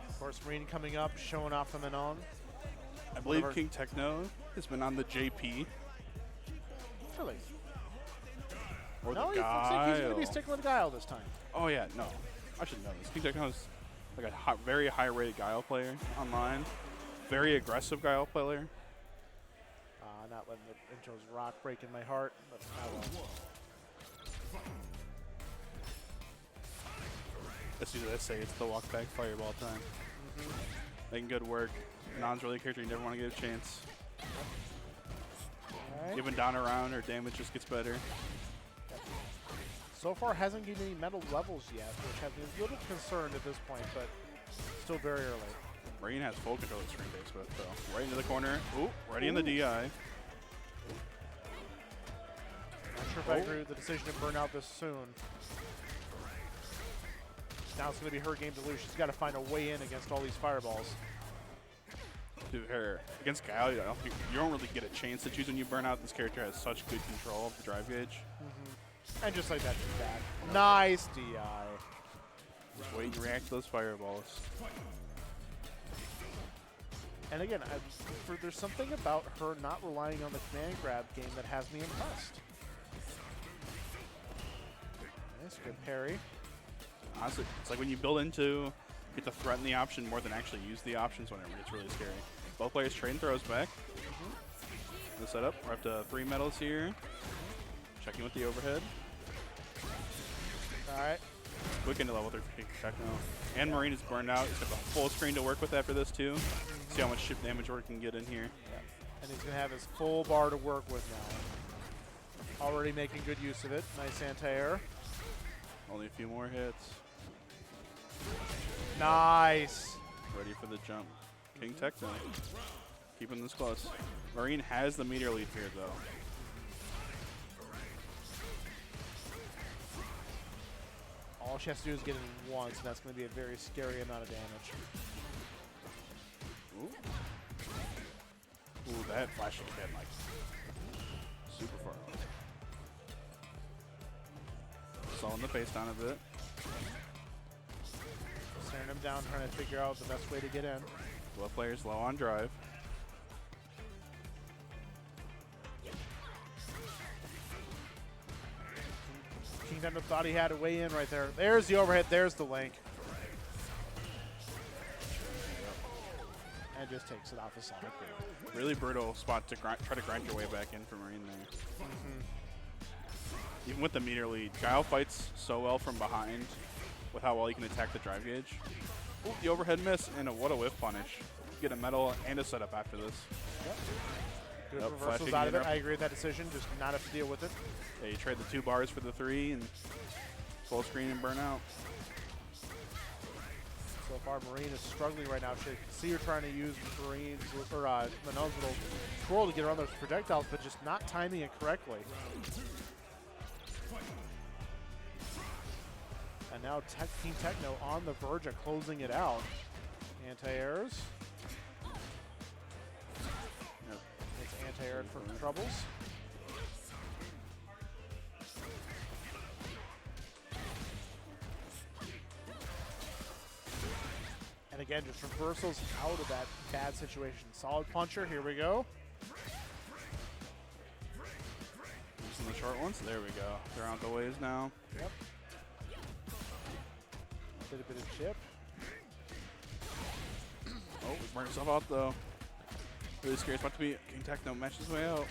Of course, Marine coming up, showing off from and on. I believe Whatever. King Techno has been on the JP. Really? Or No, the he looks like he's going to be Guile. sticking with Guile this time. Oh yeah, no. I should know this. King Techno is like a very high-rated Guile player online. Very aggressive Guile player. Not letting the intros rock, breaking my heart, but I won't. Let's do this. Say it's the walk back fireball time. Making good work. Non's really a character you never want to give a chance. All right. Even down around, her damage just gets better. So far, hasn't given any medal levels yet, which has me a little concerned at this point, but still very early. Marine has full control of the screen base, but though. Right into the corner. Ooh, ready in the DI. Not sure if I agree with the decision to burn out this soon. Now it's going to be her game to lose. She's got to find a way in against all these fireballs. To her against Guile, you don't really get a chance to choose when you burn out. This character has such good control of the drive gauge. And just like that, she's back. Nice DI. Just wait and react to those fireballs. And again, there's something about her not relying on the command grab game that has me impressed. Nice, good parry. Honestly, it's like when you build into, get to threaten the option more than actually use the options whenever it's really scary. Both players trade throws back. The setup, we're up to 3 medals here. Checking with the overhead. All right. Quick into level 3 for King Techno. And Marine is burned out. He's got the full screen to work with after this too. See how much ship damage we can get in here. And he's going to have his full bar to work with now. Already making good use of it. Nice anti-air. Only a few more hits. Nice. Ready for the jump. King Techno. Keeping this close. Marine has the meteor lead here though. All she has to do is get it in once, and that's going to be a very scary amount of damage. Ooh, that flashing hit like super far away. Slowing the pace down a bit. Staring him down, trying to figure out the best way to get in. Both players low on drive. King Techno thought he had a way in right there. There's the overhead. There's the link. just takes it off of Sonic Boom. Really brutal spot to try to grind your way back in for Marine there. Even with the meter lead, Guile fights so well from behind with how well he can attack the drive gauge. Ooh, the overhead miss, and what a whiff punish. Get a medal and a setup after this. Yep. Good Nope, reversals flashing out of it. interrupt. I agree with that decision. Just not have to deal with it. Yeah, you trade the 2 bars for the 3 and full screen and burn out. So far, Marine is struggling right now. You can see her trying to use Marine's or Manon's little twirl to get around those projectiles, but just not timing it correctly. And now Team Techno on the verge of closing it out. Anti-airs. Yep. It's anti-air for troubles. And again, just reversals out of that bad situation. Solid puncher, here we go. Using the short ones, there we go. They're out the ways now. Yep. Did a bit of chip. Oh, he burned himself out though. Really scary spot to be. King Techno matches his way out.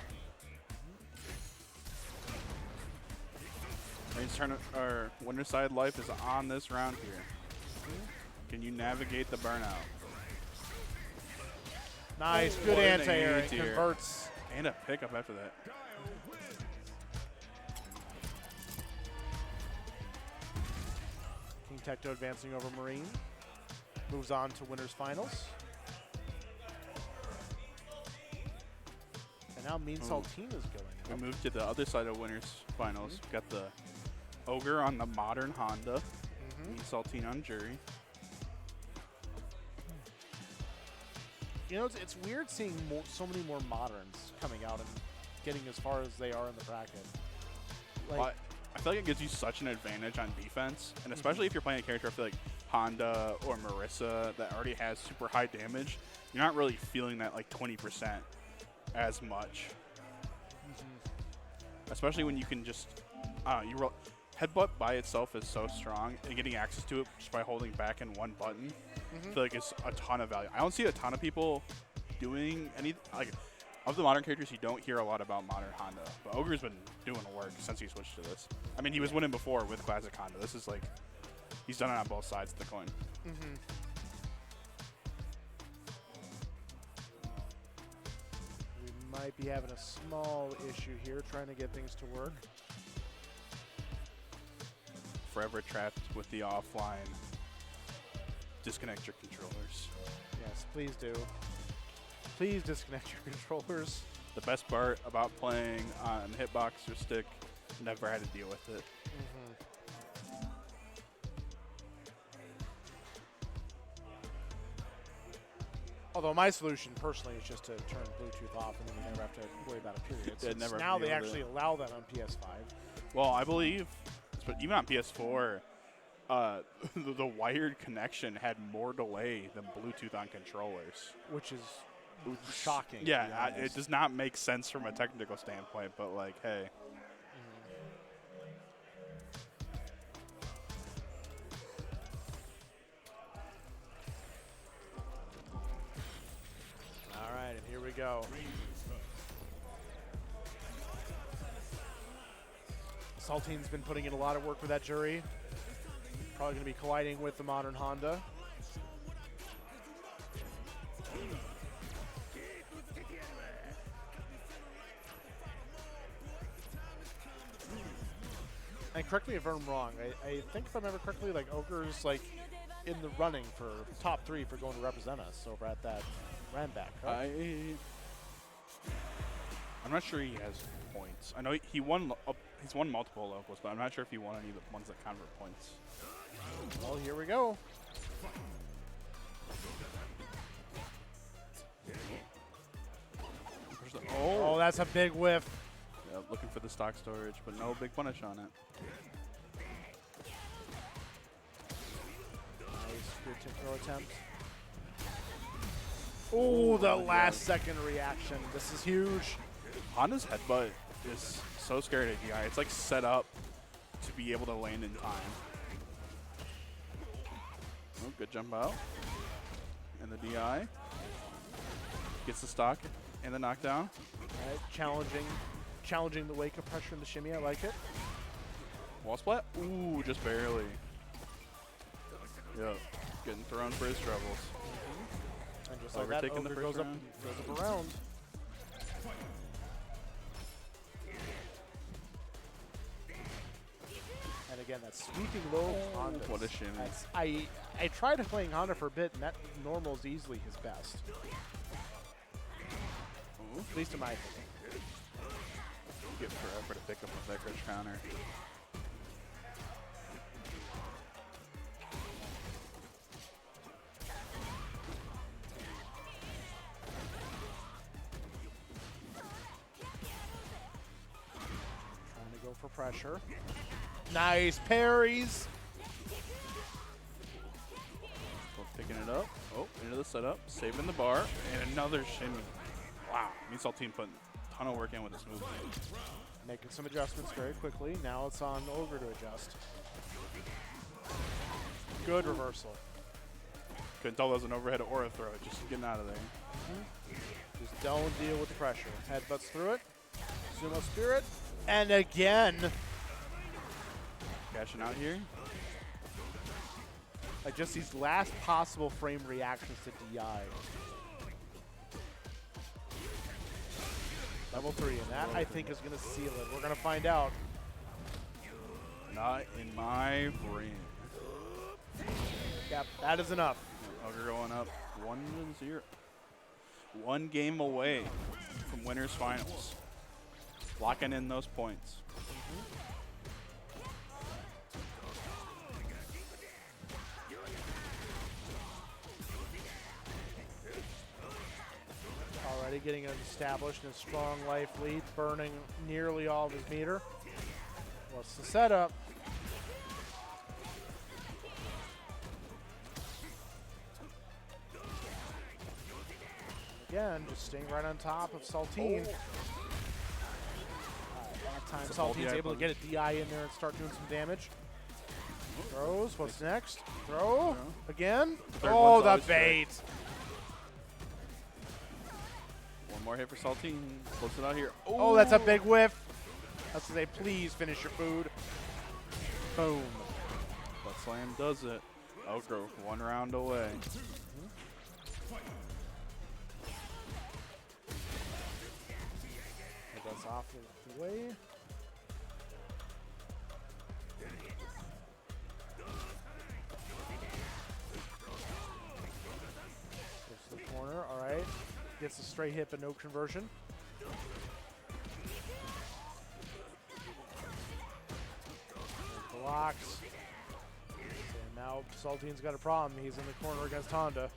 Marines turn or winner side life is on this round here. Can you navigate the burnout? Nice, good What an anti-air. It anti-air. converts. And a pickup after that. King Techno advancing over Marine. Moves on to winners finals. And now Mean Saltine is going We up. move to the other side of winners finals. We've got the Ogre on the modern Honda. Saltine on Jury. You know, it's weird seeing so many more moderns coming out and getting as far as they are in the bracket. Like, I feel like it gives you such an advantage on defense, and especially if you're playing a character, I feel like Honda or Marissa that already has super high damage, you're not really feeling that like 20% as much. Especially when you can just, headbutt by itself is so strong, and getting access to it just by holding back in one button, I feel like it's a ton of value. I don't see a ton of people doing any, like, of the modern characters, you don't hear a lot about modern Honda, but Ogre's been doing work since he switched to this. I mean, he was winning before with classic Honda. This is like, he's done it on both sides of the coin. we might be having a small issue here trying to get things to work. Forever trapped with the offline. Disconnect your controllers. Yes, please do. Please disconnect your controllers. The best part about playing on hitbox or stick, never had to deal with it. Although my solution personally is just to turn Bluetooth off and then you never have to worry about a period. Yeah, Since never now they deal with actually it. allow that on PS5. Well, I believe, but even on PS4, the wired connection had more delay than Bluetooth on controllers. Which is shocking. to be Yeah, it honest. does not make sense from a technical standpoint, but like, hey. All right, and here we go. Saltine's been putting in a lot of work with that jury. Probably going to be colliding with the modern Honda. And correct me if I'm wrong. I think if I remember correctly, like Ogre's like in the running for top 3 for going to represent us over at that Ranback. Correct? I'm not sure he has points. I know he won. He's won multiple locals, but I'm not sure if he won any of the ones that count for points. Well, here we go. Oh, that's a big whiff. Yeah, looking for the stock storage, but no big punish on it. Nice good throw attempt. Oh, the last second reaction. This is huge. Honda's headbutt is so scary to DI. It's like set up to be able to land in time. Oh, good jump out. And the DI. Gets the stock and the knockdown. All right, challenging the wake of pressure in the shimmy. I like it. Wall splat. Ooh, just barely. Yep. Getting thrown for his troubles. And just like that, Overtaking the Ogre first goes up, round. goes up around. And again, that sweeping low Honda. What a shimmy. I tried playing Honda for a bit, and that normal is easily his best. Ooh. At least in my opinion. Get forever to pick up with that crouch counter. Trying to go for pressure. Nice parries. Picking it up. Oh, into the setup. Saving the bar. And another shimmy. Wow. Means Saltine putting a ton of work in with this move. Making some adjustments very quickly. Now it's on Ogre to adjust. Good reversal. Couldn't tell that was an overhead or a throw. Just getting out of there. Just don't deal with the pressure. Headbutts through it. Sumo Spirit. And again. Cashing out here. Like just these last possible frame reactions to DI. Level 3, and that I think is going to seal it. We're going to find out. Not in my brain. Yep, that is enough. Ogre going up 1-0. One game away from winners finals. Locking in those points. Already getting it established in a strong life lead, burning nearly all of his meter. What's the setup? Again, just staying right on top of Saltine. That time It's a full Saltine's DI able to button. get a DI in there and start doing some damage. Throws, what's next? Throw, again. Third Oh, one's the always bait. One more hit for Saltine. Close it out here. Oh, that's a big whiff. That's to say, please finish your food. Boom. But Slam does it. Ogre 1 round away. It does off the way. Goes to the corner, all right. Gets a straight hit, but no conversion. Blocks. And now Saltine's got a problem. He's in the corner against Honda.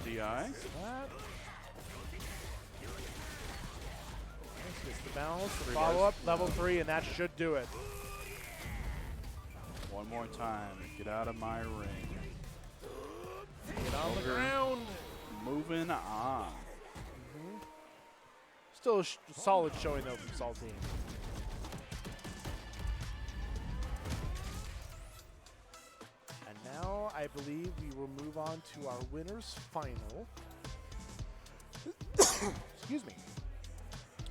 DI. That. Gets the balance, the follow up, level 3, and that should do it. One more time. Get out of my ring. Get on the Ogre. ground. Moving on. Still a solid showing though from Saltine. And now I believe we will move on to our winners final. Excuse me.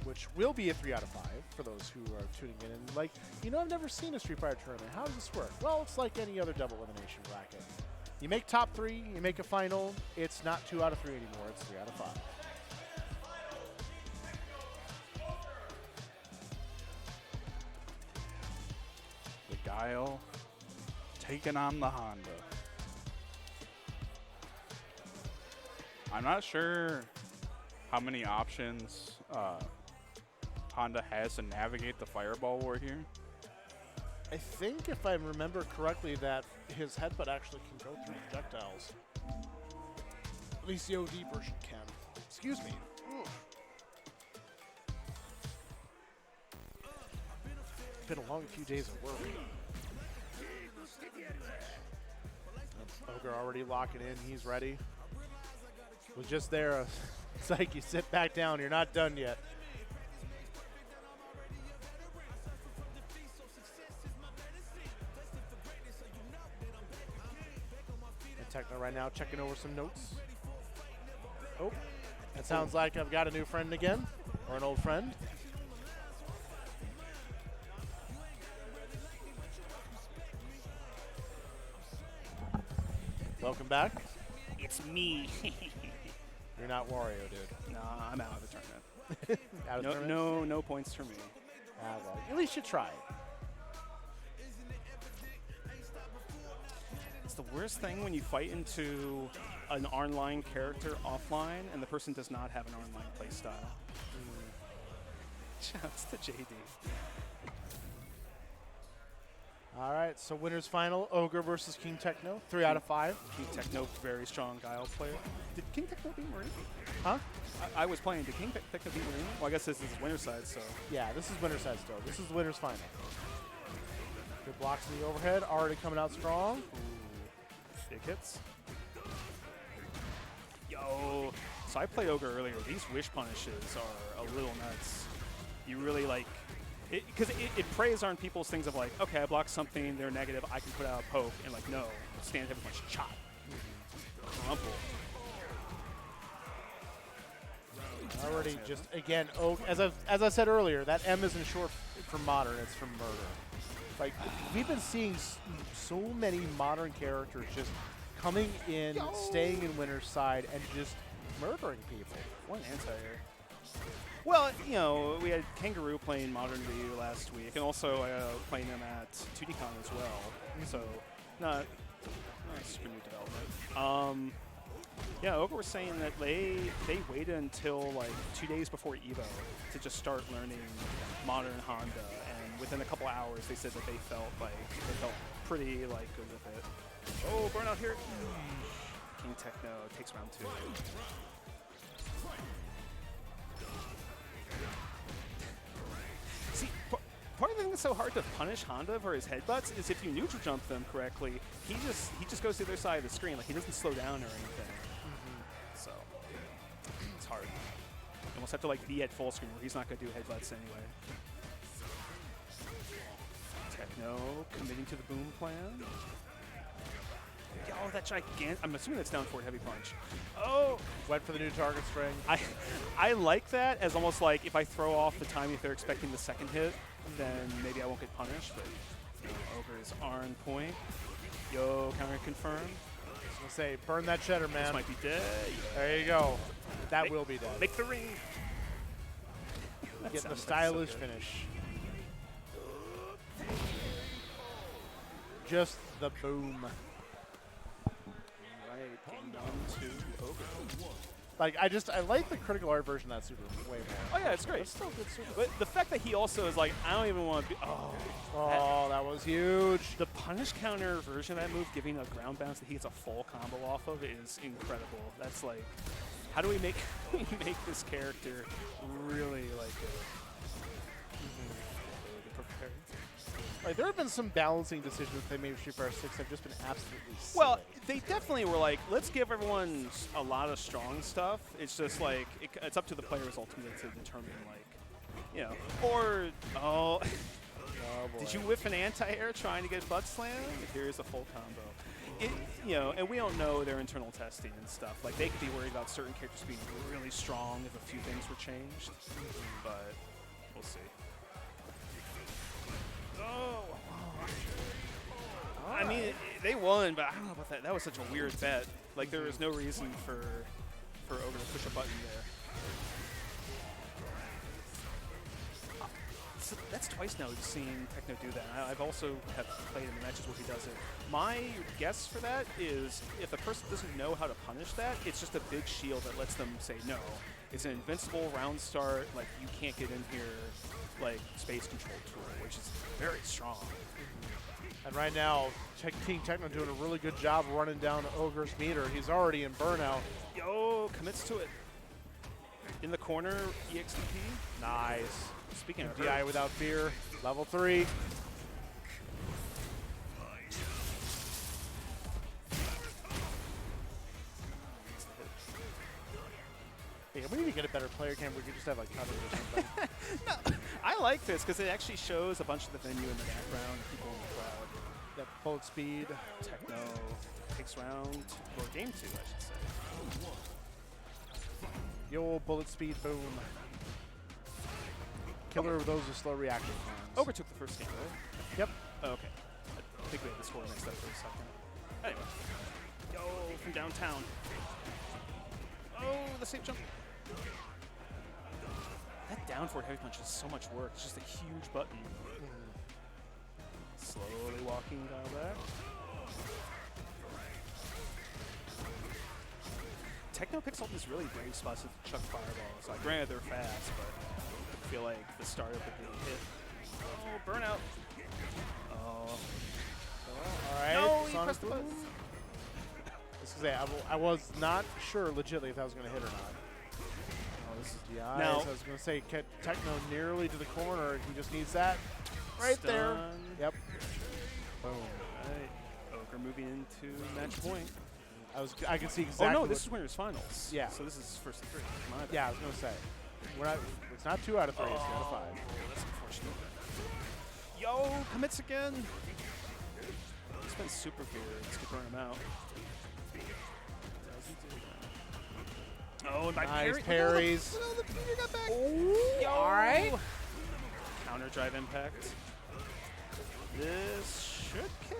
Which will be a 3 out of 5 for those who are tuning in. And like, you know, I've never seen a Street Fighter tournament. How does this work? Well, it's like any other double elimination bracket. You make top 3, you make a final. It's not 2 out of 3 anymore. It's 3 out of 5. The Guile taking on the Honda. I'm not sure how many options Honda has to navigate the Fireball War here. I think, if I remember correctly, that his headbutt actually can go through projectiles. At least the OD version can. Excuse me. Oof. It's been a long few days of work. Ogre already locking in. He's ready. Was just there. It's like you sit back down. You're not done yet. Techno right now, checking over some notes. Oh, that sounds like I've got a new friend again, or an old friend. Welcome back. It's me. You're not Wario, dude. Nah, I'm out of the tournament. Out of the tournament? No points for me. Ah, well, at least you tried. It's the worst thing when you fight into an online character offline and the person does not have an online playstyle. Shouts to JD. All right, so winners final, Ogre versus King Techno, 3 out of 5. King Techno, very strong Guile player. Did King Techno beat Marine? Huh? I was playing. Did King Techno beat Marine? Well, I guess this is winner's side, so. Yeah, this is winner's side still. This is the winner's final. Good blocks in the overhead, already coming out strong. Ooh. Big hits. Yo. So I played Ogre earlier. These wish punishes are a little nuts. You really like, because it preys on people's things of like, okay, I blocked something, they're negative, I can put out a poke, and like, no, stand heavy punch, chop, crumple. Already just, again, as I said earlier, that M isn't short for modern, it's for murder. Like, we've been seeing so many modern characters just coming in, staying in winner's side, and just murdering people. What an anti-air. Well, you know, we had Kangaroo playing Modern Ryu last week, and also playing them at 2DCon as well. So, not super new development. Yeah, Ogre was saying that they waited until like 2 days before Evo to just start learning modern Honda, and within a couple hours they said that they felt pretty like good with it. Oh, burnout here! King Techno takes round 2. See, part of the thing that's so hard to punish Honda for his headbutts is if you neutral jump them correctly, he just goes to the other side of the screen. Like, he doesn't slow down or anything. So it's hard. You almost have to like be at full screen where he's not going to do headbutts anyway. Techno committing to the boom plan. Yo, that gigantic. I'm assuming that's down forward heavy punch. Oh! Went for the new target string. I like that as almost like if I throw off the timing if they're expecting the second hit, then maybe I won't get punished, but Ogre is on point. Yo, counter confirm. I was going to say, burn that cheddar, man. This might be dead. There you go. That will be dead. Make the ring. Getting the stylish finish. Just the boom. Right, game down to Ogre. Like, I like the critical art version of that super way more. Oh yeah, it's great. It's still good super. But the fact that he also is like, I don't even want to be. Oh, that was huge. The punish counter version of that move, giving a ground bounce that he gets a full combo off of, is incredible. That's like, how do we make this character really like prepared? Like, there have been some balancing decisions they made with Street Fighter 6 that have just been absolutely silly. Well, they definitely were like, let's give everyone a lot of strong stuff. It's just like, it's up to the players ultimately to determine, like, you know, or, oh, did you whiff an anti-air trying to get butt slam? Here's a full combo. You know, and we don't know their internal testing and stuff. Like, they could be worried about certain characters being really strong if a few things were changed, but we'll see. Oh. I mean, they won, but I don't know about that. That was such a weird bet. Like, there was no reason for Ogre to push a button there. So that's twice now we've seen Techno do that. I've also have played in the matches where he does it. My guess for that is if the person doesn't know how to punish that, it's just a big shield that lets them say no. It's an invincible round start, like you can't get in here, like space control tool, which is very strong. And right now, King Techno doing a really good job running down Ogre's meter. He's already in burnout. Yo, commits to it. In the corner, EXTP. Nice. Speaking of DI without fear, level 3. Yeah, we need to get a better player cam. We could just have like coverage or something. No, I like this because it actually shows a bunch of the venue in the background, people in the crowd. that bullet speed. Techno takes round, or game 2, I should say. The old bullet speed boom. Killer of those with slow reaction times. Ogre took the first game, right? Yep. Oh, okay. I think we had the score mixed up for a second. Anyway. Yo, from downtown. Oh, the safe jump. That down forward heavy punch is so much work. It's just a huge button. Slowly walking down back. Techno picks up these really brave spots with Chuck fireballs. Like, granted, they're fast, but I feel like the startup of getting hit. Oh, burnout. Oh. All right. No, you Sonic pressed the boom. button. I was not sure legitly if that was going to hit or not. Oh, this is the eyes. Now- I was going to say Techno nearly to the corner. He just needs that right there. Stun. Yep. Boom. Right. Ogre moving into match point. I can see exactly. Oh no, what- this is winners finals. Yeah. So this is first of 3. My bad. Yeah, I was going to say. It's not 2 out of 3. It's 2 out of 5. That's unfortunate. Yo, commits again. He's been super geared to burn him out. Oh, and by Nice parry. parries. Look at all the Peter got back. Yo. All right. Counter drive impact. This should kill.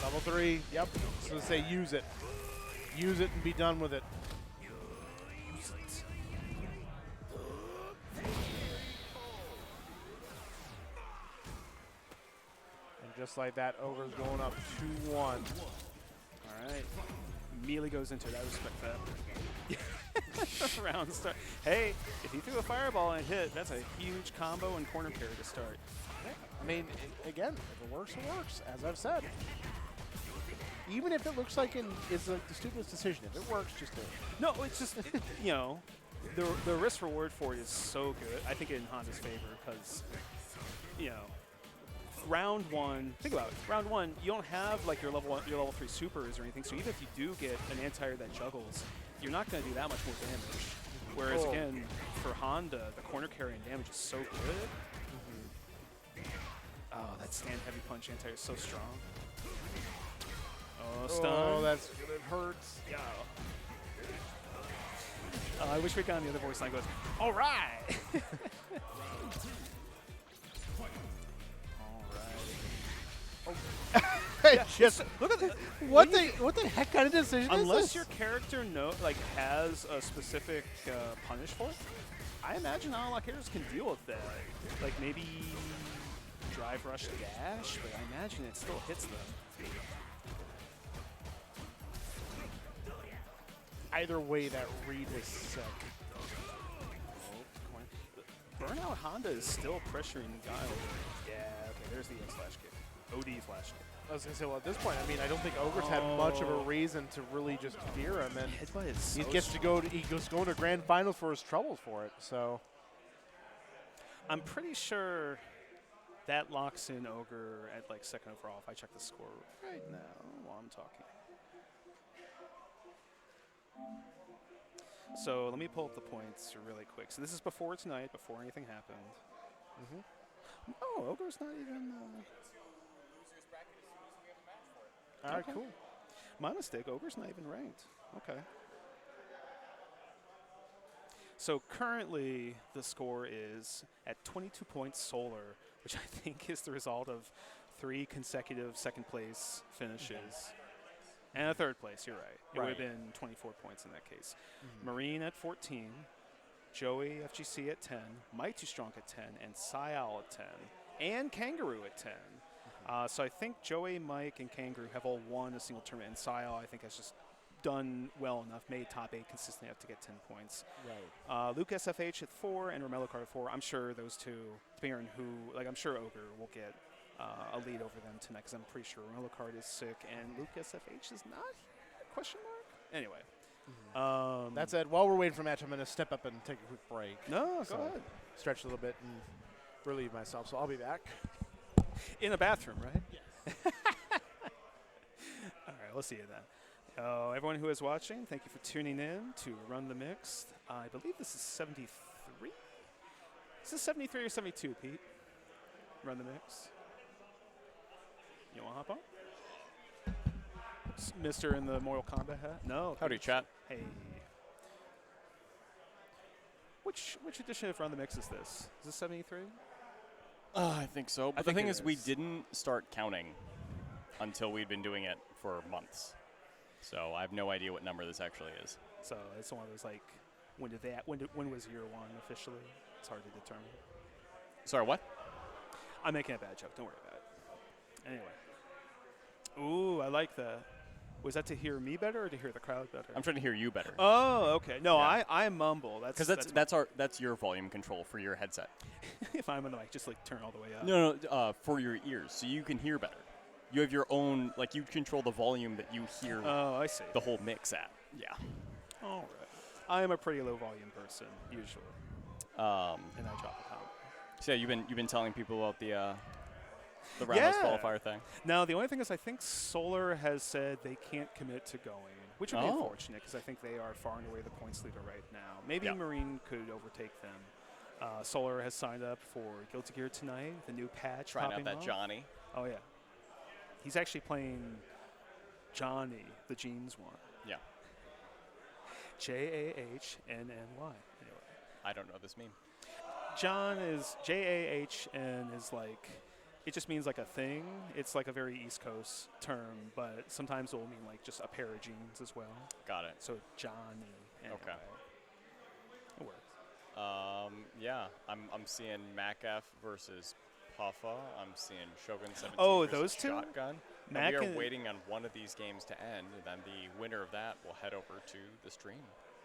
Level 3. Yep. So to say use it. Use it and be done with it. Use it. And just like that, Ogre's going up 2-1. All right. Immediately goes into it. I respect that. Round start. Hey, if he threw a fireball and hit, that's a huge combo and corner parry to start. I mean, again, if it works, it works, as I've said. Even if it looks like it's the stupidest decision, if it works, just do it. No, it's just, you know, the risk reward for it is so good. I think in Honda's favor because, you know, round 1, think about it. Round 1, you don't have like your level 3 supers or anything. So even if you do get an anti-air that juggles, you're not going to do that much more damage. Whereas Oh. again, for Honda, the corner carry and damage is so good. Oh, that stand heavy punch anti-air is so strong. Oh, stun. Oh, that's good. It hurts. Yeah. I wish we got the other voice line goes, all right. All right. Just Look at that. what the heck kind of decision is Unless this? your character has a specific punish for it, I imagine not a lot of characters can deal with that. Like maybe drive rush dash, but I imagine it still hits them. Either way, that read was sick. Burnout Honda is still pressuring Guile. Yeah, okay, there's the slash kick. OD flash kick. I was gonna say, well, at this point, I mean, I don't think Ogre's had much of a reason to really just fear him, and Headbutt is he so gets to go. He goes going to grand finals for his troubles for it. So I'm pretty sure that locks in Ogre at like second overall if I check the score right now while I'm talking. So let me pull up the points really quick. So this is before tonight, before anything happened. Oh, Ogre's not even... all right, Okay. cool. My mistake, Ogre's not even ranked. Okay. So currently the score is at 22 points Solar, which I think is the result of 3 consecutive second place finishes. And a third place, you're right. It would have Right. been 24 points in that case. Marine at 14, Joey FGC at 10, Mike Too Strong at 10, and Syal at 10, and Kangaroo at 10. So I think Joey, Mike, and Kangaroo have all won a single tournament, and Syal, I think, has just done well enough, made top 8 consistently enough to get 10 points. Right. Luke SFH at 4 and Romello Card at 4. I'm sure those two, depending on who, like I'm sure Ogre will get a lead over them tonight because I'm pretty sure Romello Card is sick and Luke SFH is not here? Question mark? Anyway. That said, while we're waiting for a match, I'm gonna step up and take a quick break. No, So, go ahead. Stretch a little bit and relieve myself. So I'll be back. In a bathroom, right? Yes. All right, we'll see you then. Everyone who is watching, thank you for tuning in to Run the Mix. I believe this is 73? Is this 73 or 72, Pete? Run the Mix. You want to hop on? Mister in the Mortal Kombat hat? No. Howdy, chat. Hey. Which edition of RunTheMix is this? Is this 73? I think so. But the think thing it is, we is. didn't start counting until we'd been doing it for months. So I have no idea what number this actually is. So it's one of those like, when was year one officially? It's hard to determine. Sorry, what? I'm making a bad joke. Don't worry about it. Anyway. Ooh, I like that. Was that to hear me better or to hear the crowd better? I'm trying to hear you better. Oh, okay. No, Yeah. I mumble. Because that's your volume control for your headset. If I'm gonna like just like turn all the way up. No, for your ears, so you can hear better. You have your own, like you control the volume that you hear Oh, I see. the whole mix at. Yeah. All right. I am a pretty low volume person usually, and I drop a comment. So yeah, you've been telling people about the Ramos qualifier thing. Now the only thing is, I think Solar has said they can't commit to going, which would be Oh. unfortunate because I think they are far and away the points leader right now. Maybe Yeah. Marine could overtake them. Solar has signed up for Guilty Gear tonight, the new patch. Trying out popping that off. Johnny. Oh yeah, he's actually playing Johnny, the jeans one. Yeah. Jahnnny. Anyway, I don't know this meme. John is Jahn is like, it just means like a thing. It's like a very East Coast term, but sometimes it will mean like just a pair of jeans as well. Got it. So Johnny. Anyway. Okay. It works. Yeah, I'm seeing MacF versus Puffa. I'm seeing Shogun 17 Oh, versus those two? Shotgun. And Mac we are and- waiting on one of these games to end, and then the winner of that will head over to the stream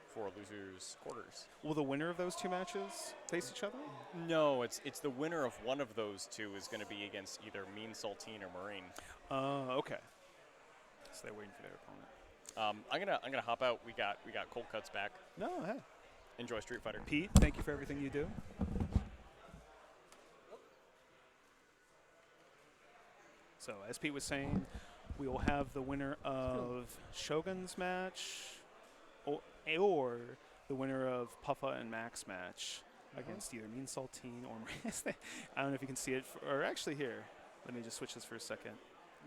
for losers quarters. Will the winner of those two matches face each other? No, it's the winner of one of those two is going to be against either Mean Saltine or Marine. Okay. So they're waiting for their opponent. I'm gonna hop out. We got Cold Cuts back. No, hey. Enjoy Street Fighter. Pete, thank you for everything you do. So, as Pete was saying, we will have the winner of Shogun's match or the winner of Puffa and Mac's match against either Mean Saltine or Marine. I don't know if you can see it. Or actually here, let me just switch this for a second.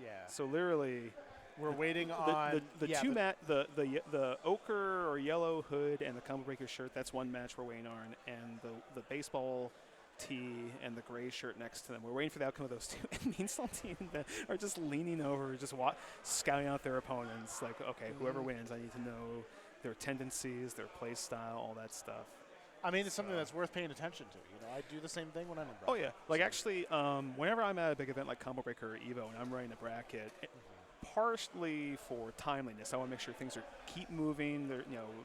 Yeah. So literally, We're waiting on the ochre or yellow hood and the combo breaker shirt. That's one match we're waiting on, and the baseball tee and the gray shirt next to them. We're waiting for the outcome of those two. And Mean Saltine are just leaning over, just scouting out their opponents. Like, okay, whoever wins, I need to know their tendencies, their play style, all that stuff. I mean, it's something that's worth paying attention to. You know, I do the same thing when I'm in bracket. Oh yeah, like actually, whenever I'm at a big event like Combo Breaker or Evo, and I'm running a bracket. Partially for timeliness, I want to make sure things keep moving.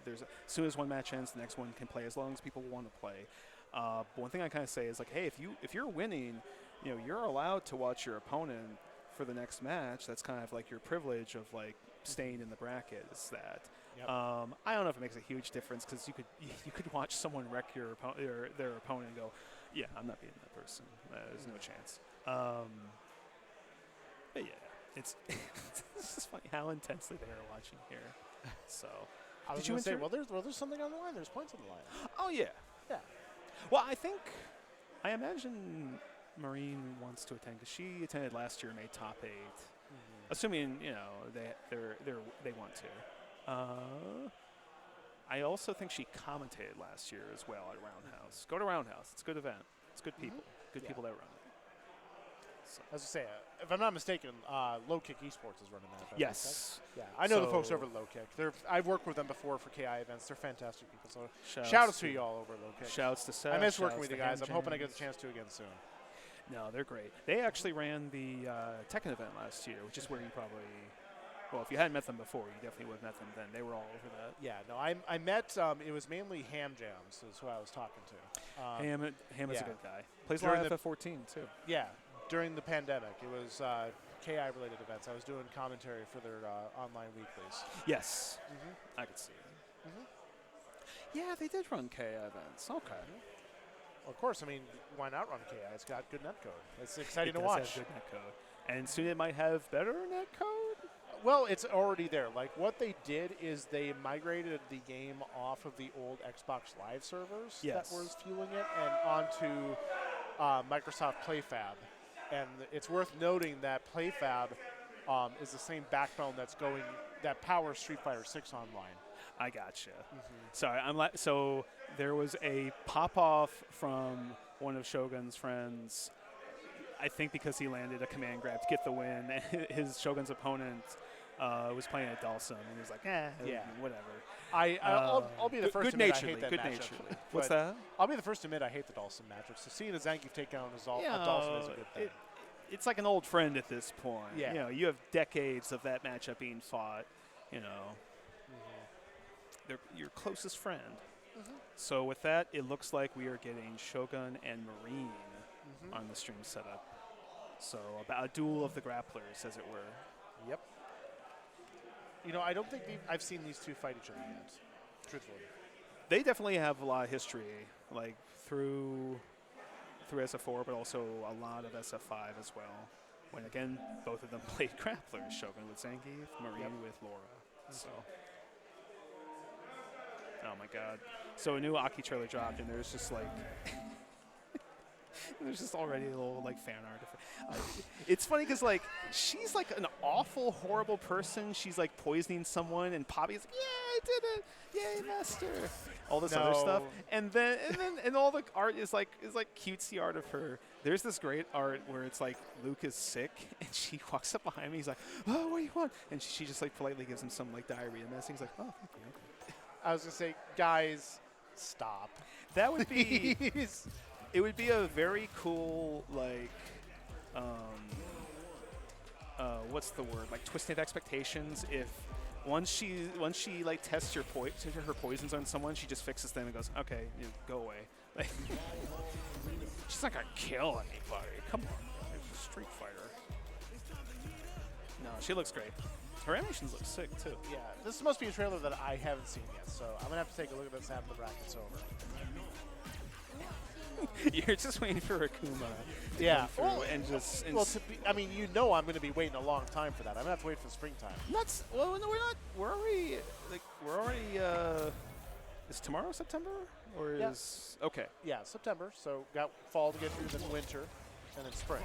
There's as soon as one match ends, the next one can play as long as people want to play. But one thing I kind of say is like, hey, if you're winning, you're allowed to watch your opponent for the next match. That's kind of like your privilege of like staying in the bracket. Is that? Yep. I don't know if it makes a huge difference because you could watch someone wreck your their opponent and go, yeah, I'm not beating that person. There's no chance. But yeah. It's just funny how intensely they are watching here. So, I was did you going to say, enter? there's something on the line. There's points on the line. Oh yeah, Yeah. Well, I imagine Marine wants to attend because she attended last year and made top 8. Assuming they want to. I also think she commentated last year as well at Roundhouse. Go to Roundhouse. It's a good event. It's good people. Good people that run it. So. As I say, if I'm not mistaken, Low Kick Esports is running that event. Yes. Yeah, I know the So- folks over at Low Kick. I've worked with them before for KI events. They're fantastic people. So Shouts shout out to you all over at Low Kick. Shouts to Seth. I miss working shouts with to you guys. I'm Ham hoping I get Jams. the chance to again soon. No, they're great. They actually ran the Tekken event last year, which is where you probably, well, if you hadn't met them before, you definitely would have met them then. They were all over that. Yeah, no, I met, it was mainly Ham Jams is who I was talking to. Ham is a yeah. good guy. Plays a lot During of the- FF14 too. Yeah, during the pandemic. It was KI-related events. I was doing commentary for their online weeklies. Yes, I could see it. Yeah, they did run KI events. Okay. Well, of course, I mean, why not run KI? It's got good netcode. It's exciting It to does have watch. good netcode. And soon it might have better netcode. Well, it's already there. Like, what they did is they migrated the game off of the old Xbox Live servers Yes. that was fueling it and onto Microsoft PlayFab. And it's worth noting that PlayFab is the same backbone that powers Street Fighter 6 online. I gotcha. Sorry, so there was a pop-off from one of Shogun's friends, I think because he landed a command grab to get the win. His Shogun's opponent was playing at Dalsum, and he was like, whatever. I'll be the first to admit I hate that good matchup. naturedly. What's But that? I'll be the first to admit I hate the Dalsum matchup. So seeing a Zangief take down a Dalsum is a good thing. It's like an old friend at this point. Yeah. You know, you have decades of that matchup being fought. You know, they're your closest friend. So with that, it looks like we are getting Shogun and Marine on the stream setup. So about a duel of the grapplers, as it were. Yep. You know, I don't think I've seen these two fight each other yet, truthfully. They definitely have a lot of history, like through SF4, but also a lot of SF5 as well. When again, both of them played grapplers. Shogun with Zangief, Marine with Laura. So. Oh my God! So a new Aki trailer dropped, and there's just like, there's just already a little like fan art. It's funny because like she's like an awful, horrible person. She's like poisoning someone, and Poppy's like, "Yeah, I did it! Yay, master!" All this other stuff, and then all the art is like cutesy art of her. There's this great art where it's like Luke is sick, and she walks up behind me. He's like, "Oh, what do you want?" And she just like politely gives him some like diarrhea medicine. He's like, "Oh, thank you." I was gonna say, guys, stop. That would be. It would be a very cool like, what's the word? Like twisted expectations. If once she like tests her poisons on someone, she just fixes them and goes, okay, go away. Like, she's not gonna kill anybody. Come on, it's a Street Fighter. No, she looks great. Her animations look sick too. Yeah, this must be a trailer that I haven't seen yet, so I'm gonna have to take a look at this after the bracket's over. You're just waiting for Akuma. Yeah. And just. Well, I'm going to be waiting a long time for that. I'm going to have to wait for the springtime. Well, no, we're not. We're already. We're already. Is tomorrow September? Or is. Okay. Yeah, September. So got fall to get through, then winter, and then spring.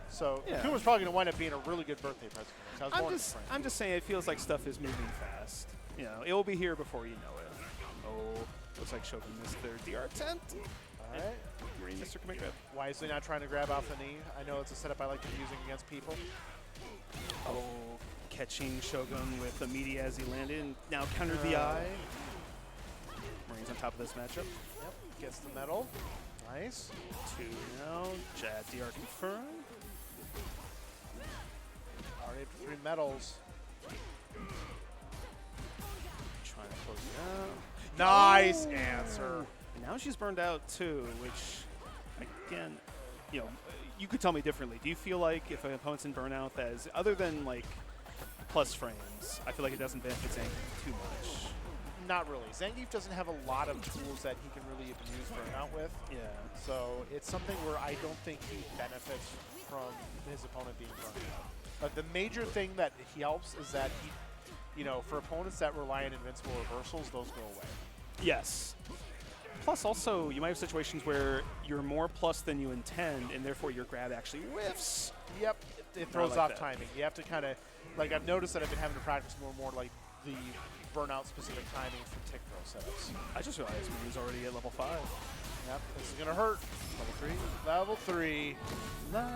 So Yeah. Akuma's probably going to wind up being a really good birthday present. I was born in spring. I'm just saying it feels like stuff is moving fast. You know, it will be here before you know it. Oh, looks like Shogun missed their DR tent. All right. Marine Mr. Command Grab. Wisely not trying to grab off the knee. I know it's a setup I like to be using against people. Oh, catching Shogun with the meaty as he landed. And now countered the eye. Marine's on top of this matchup. Yep. Gets the medal. Nice. 2 now. Jab DR confirm. Already up to 3 medals. Trying to close it out. Nice answer. And now she's burned out too, which, again, you know, you could tell me differently. Do you feel like if an opponent's in burnout, that is, other than like plus frames, I feel like it doesn't benefit Zangief too much? Not really. Zangief doesn't have a lot of tools that he can really abuse burnout with. Yeah. So it's something where I don't think he benefits from his opponent being burned out. But the major thing that he helps is that he, for opponents that rely on invincible reversals, those go away. Yes. Plus, also, you might have situations where you're more plus than you intend, and therefore your grab actually whiffs. Yep, it throws like off that. timing. You have to kind of, like I've noticed that I've been having to practice more like the burnout-specific timing for tick throw setups. I just realized Marine's already at level 5. Yep, this is going to hurt. Level 3. Level 3.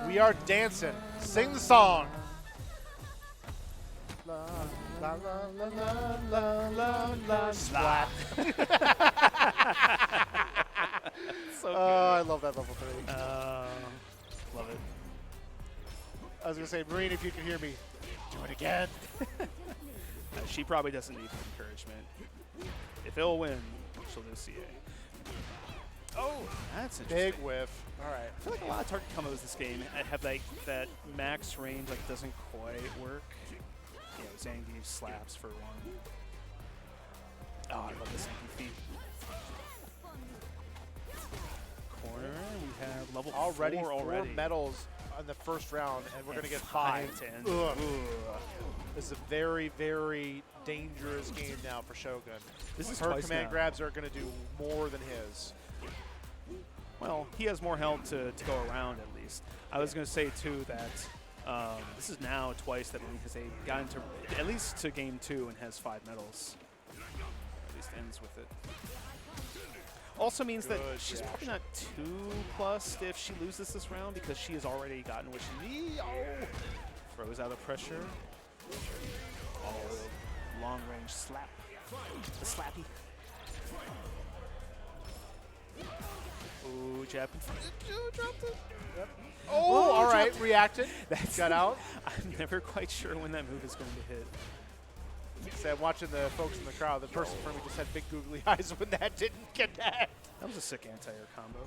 We are dancing. Sing the song. La, la, la, la, la, la, la, splat. So good. I love that level 3. Love it. I was going to say, Marine, if you can hear me, do it again. She probably doesn't need encouragement. If it'll win, she'll do CA. Oh, that's interesting. Big whiff. All right. I feel like a lot of target combos this game have like that max range like doesn't quite work. You know, Zangief slaps for one. Oh, I love the Zangief feet. Corner, we have level Already 4 already. 4 medals in the first round, and we're going to get 5. to end. Ugh. Ugh. This is a very, very dangerous game now for Shogun. This is Her twice command now. grabs are going to do more than his. Well, he has more health to go around at least. I was going to say, too, that this is now twice that Marine has gotten to at least to game 2 and has 5 medals. Or at least ends with it. Also means that she's probably not too plussed if she loses this round because she has already gotten what she needs. Oh! Throws out of pressure. Oh, long range slap. The slappy. Ooh, jab in front. Ooh, dropped it. Yep. Oh, all right, reacted. That's Got out. I'm never quite sure when that move is going to hit. Said watching the folks in the crowd, the person in front of me just had big googly eyes when that didn't connect. That was a sick anti-air combo.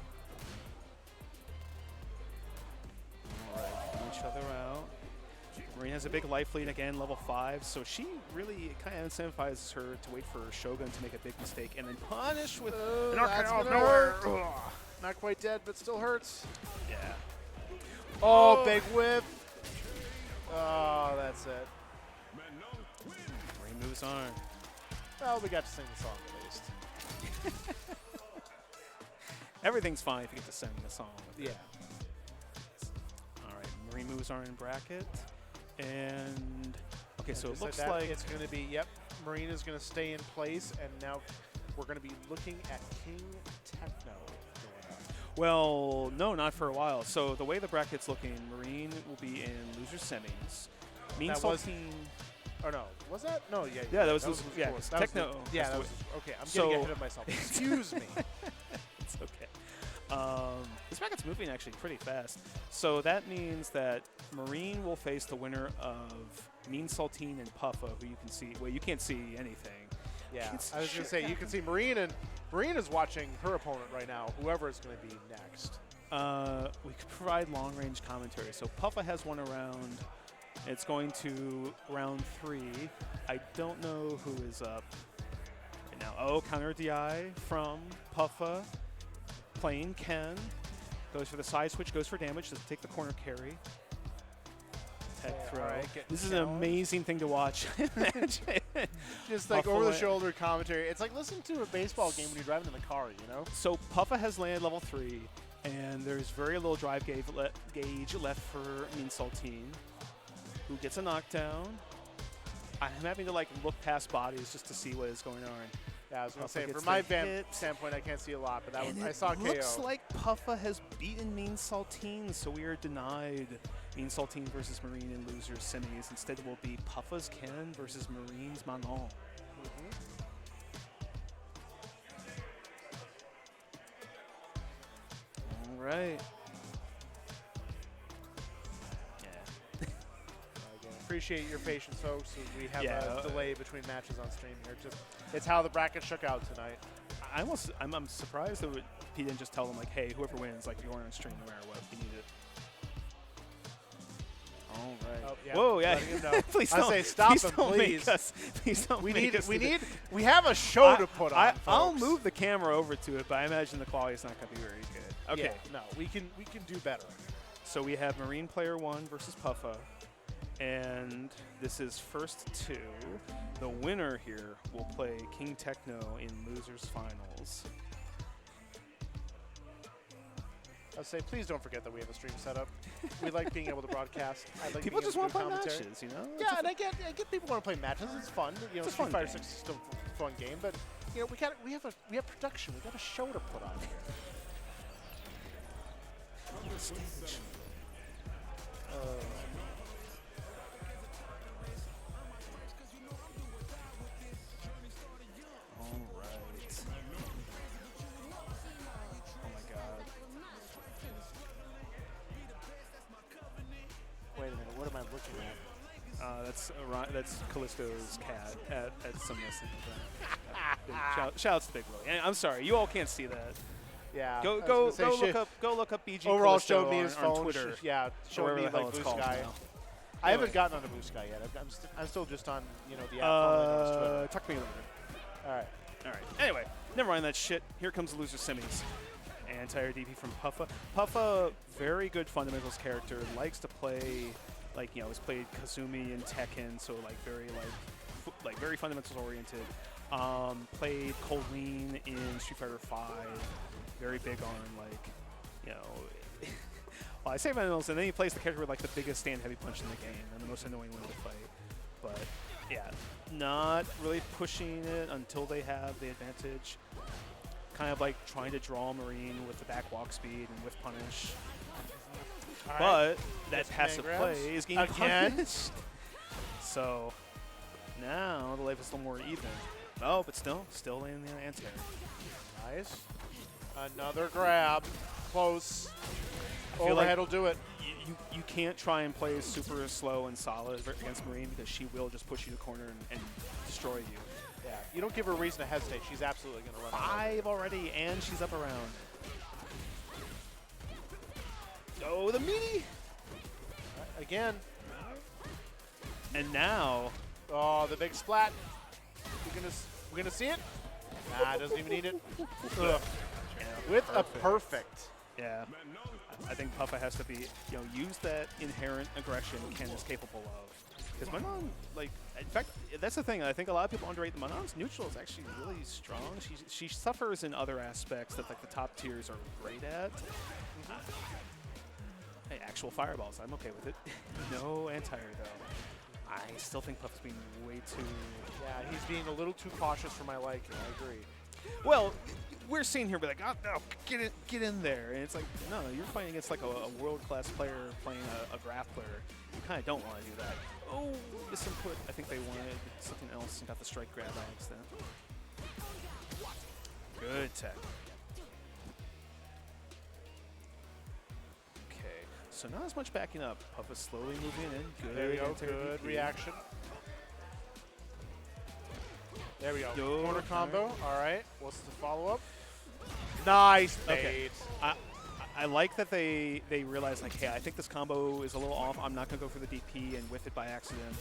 All right, pulling each other out. Marine has a big life lead again, level 5, so she really kind of incentivizes her to wait for Shogun to make a big mistake and then punish with an arcade out of nowhere. Not quite dead, but still hurts. Yeah. Oh, big whip. Oh, that's it. Marine moves on. Well, we got to sing the song at least. Everything's fine if you get to sing the song. Yeah. All right, Marine moves are in bracket. And, okay, so it Just looks that, like it's going to be, yep, Marine is going to stay in place, and now we're going to be looking at King Techno going up. well, no, not for a while. So the way the bracket's looking, Marine will be in loser semis. Mean That was- Saltine. Oh, no. Was that? No, yeah. Yeah, that was loser yeah, four. it's That was Techno. the- yeah, that's that the was, way- okay, I'm So- getting ahead of myself. Excuse me. It's okay. This bracket's moving actually pretty fast. So that means that Marine will face the winner of Mean Saltine and Puffa, who you can see. Well, you can't see anything. Yeah, It's I was going to shit say, you can see Marine is watching her opponent right now, whoever is going to be next. We could provide long-range commentary. So Puffa has one around. It's going to round 3. I don't know who is up right now. Oh, counter DI from Puffa. Playing Ken. Goes for the side switch, goes for damage, doesn't take the corner carry. Tech Okay, throw. alright, get This is an challenged. amazing thing to watch. Just like Puffa over-the-shoulder commentary. It's like listening to a baseball game when you're driving in the car, you know? So Puffa has landed level 3, and there's very little drive gauge left for Mean Saltine, who gets a knockdown. I'm having to like look past bodies just to see what is going on. Yeah, I was going to Puffa say, gets from my the hit. standpoint, I can't see a lot, but that was, And I it saw KO. looks like Puffa has beaten Mean Saltine, so we are denied Mean Saltine versus Marine in losers semis. Instead, it will be Puffa's Ken versus Marine's Manon. All right. Yeah. Again, appreciate your patience, folks. As we have Yeah, a delay between matches on stream here. Just it's how the bracket shook out tonight. I'm surprised that he didn't just tell them like, hey, whoever wins, like you're on stream no matter what. You need it. All right. Oh, yeah, Whoa, yeah. letting him know. please I don't. say stop please him, don't please. Make us, please don't We make need us we do need that. we have a show to put on. I'll folks. move the camera over to it, but I imagine the quality is not going to be very good. Okay. Yeah, no, we can do better. So we have Marine Player 1 versus Puffa, and this is first 2. The winner here will play King Techno in losers finals. I'll say, please don't forget that we have a stream set up. We like being able to broadcast. I like People being just able want to to do play commentary. matches, you know? It's Yeah, a and I get people want to play matches. It's fun. You know, It's a Street fun Fighter game. 6 is still a fun game, but you know, we have production. We got a show to put on here. All right. Oh my God. Wait a minute, what am I looking at? That's Callisto's cat at some wrestling event. Shouts to Big Willie. And I'm sorry, you all can't see that. Yeah. Go I was gonna say, look up BG overall Callisto showed me on, his on phone. Twitter. Yeah, or showed wherever me the hell like it's Blue called Sky. now. I haven't Anyway. gotten onto Blue Sky yet. I'm still just on the app. following Twitter. Tuck me later. All right. All right. Anyway, never mind that shit. Here comes the loser semis. Anti-air DP from Puffa. Puffa, very good fundamentals character. Likes to play, like, you know, has played Kazumi and Tekken, so like very like very fundamentals oriented. Played Colleen in Street Fighter 5. Very big on like, you know, Well, I say fundamentals, and then he plays the character with like the biggest stand heavy punch in the game and the most annoying one to fight. But yeah, not really pushing it until they have the advantage. Kind of like trying to draw Marine with the back walk speed and whiff punish. All right. But that Gets passive command play grabs. is getting Again? punished. So now the life is a little more even. Oh, but still landing the anti-air. Nice. Another grab. Close. feel Overhead like will do it. You can't try and play super slow and solid against Marine because she will just push you to corner and destroy you. Yeah. You don't give her a reason to hesitate. She's absolutely going to run. 5 already, and she's up around. Oh, the meaty! Again. And now, Oh, the big splat. We're gonna see it. Nah, doesn't even need it. Ugh. With a perfect. yeah, I think Puffa has to be, use that inherent aggression Ken is capable of. Because Manon, like, in fact, that's the thing. I think a lot of people underrate the Manon's neutral is actually really strong. She suffers in other aspects that like the top tiers are great at. Hey, actual fireballs, I'm okay with it. No anti-air though. I still think Puff's being way too. Yeah, he's being a little too cautious for my liking. I agree. Well, we're seeing here be like, oh no, get in there, and it's like, no, you're fighting against like a world-class player playing a grappler. You kind of don't want to do that. Oh, this input. I think they wanted something else and got the strike grab by accident. Good tech. Okay, so not as much backing up. Puff is slowly moving in. Good. There we go. anti-air Good DP. reaction. There we go. Yo, Corner okay. combo. All right. What's the follow-up? Nice Okay. bait. I like that they realize, like, hey, I think this combo is a little off. I'm not going to go for the DP and whiff it by accident.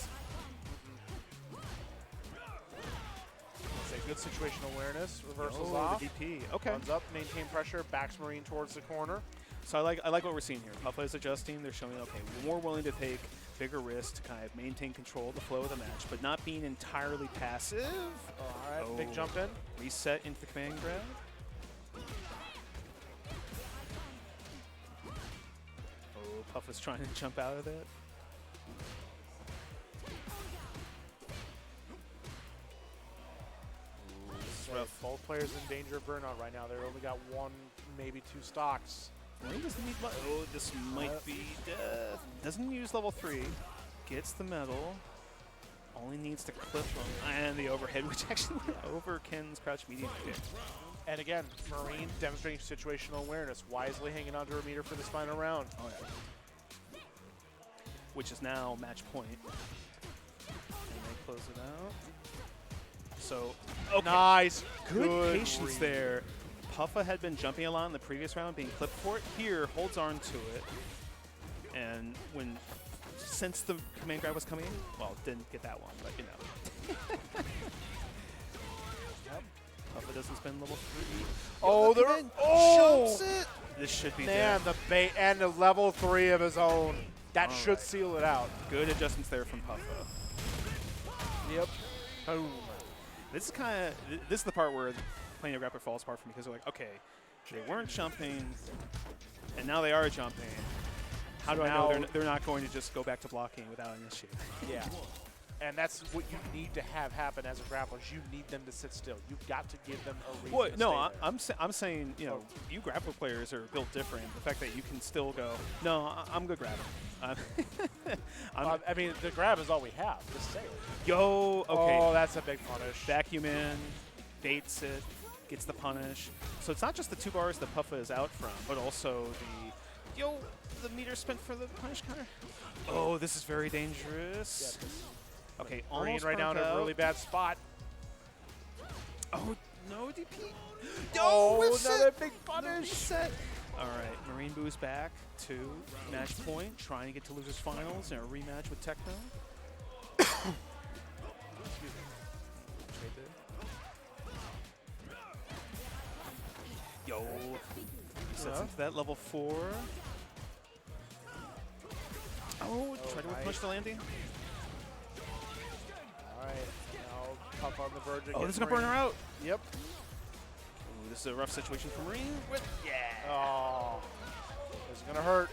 It's a good situational awareness. Reversals Oh, off. the DP. Okay. Runs up, maintain pressure, backs Marine towards the corner. So I like what we're seeing here. Puffa is adjusting. They're showing, okay, we're more willing to take bigger risks to kind of maintain control of the flow of the match, but not being entirely passive. All right, big Oh. jump in. Reset into the command grab. Oh, Puffa's trying to jump out of it. This is rough. Both players in danger of burnout right now. They've only got one, maybe two stocks. Marine doesn't need oh, this might be death. Doesn't use level 3. Gets the medal. Only needs to clip him. And the overhead, which actually went over Ken's crouch medium kick. And again, Marine demonstrating situational awareness, wisely hanging onto her meter for this final round. Oh, yeah. Which is now match point. And they close it out. So, okay. Nice. Good patience read. there. Puffa had been jumping a lot in the previous round, being clipped for it. Here, holds on to it. And since the command grab was coming in, well, didn't get that one, but you know. Yep. Puffa doesn't spend level 3. Oh, there. there. Oh, Jumps it. This should be man, dead. the bait and the level 3 of his own. That All should right. seal it out. Good adjustments there from Puffa. Yep. Boom. This is the part where playing a grappler falls apart for me because they're like, okay, they weren't jumping, and now they are jumping. How do I know they're not going to just go back to blocking without an issue? Yeah. And that's what you need to have happen as a grappler. Is you need them to sit still. You've got to give them a reason Well, to no, stay there. I'm saying, you know, you grappler players are built different. The fact that you can still go, no, I'm good grabbing. I mean, the grab is all we have. Just say it. Yo, okay. Oh, that's a big punish. Vacuum in, baits it, gets the punish. So it's not just the 2 bars that Puffa is out from, but also the meter spent for the punish counter. Oh, this is very dangerous. Okay, Marine almost right now in burnt a out. really bad spot. Oh, no DP. Oh, whiffs another it. big punish. Reset. All right, Marine Boo's back to match point, trying to get to losers finals in a rematch with Techno. Yo, resets into that level 4. Oh, try to nice. push the landing. All right. Now Puff on the verge of Oh, this is getting gonna burn her Marine. out. Yep. Ooh, this is a rough situation for Marine. Oh. This is going to hurt.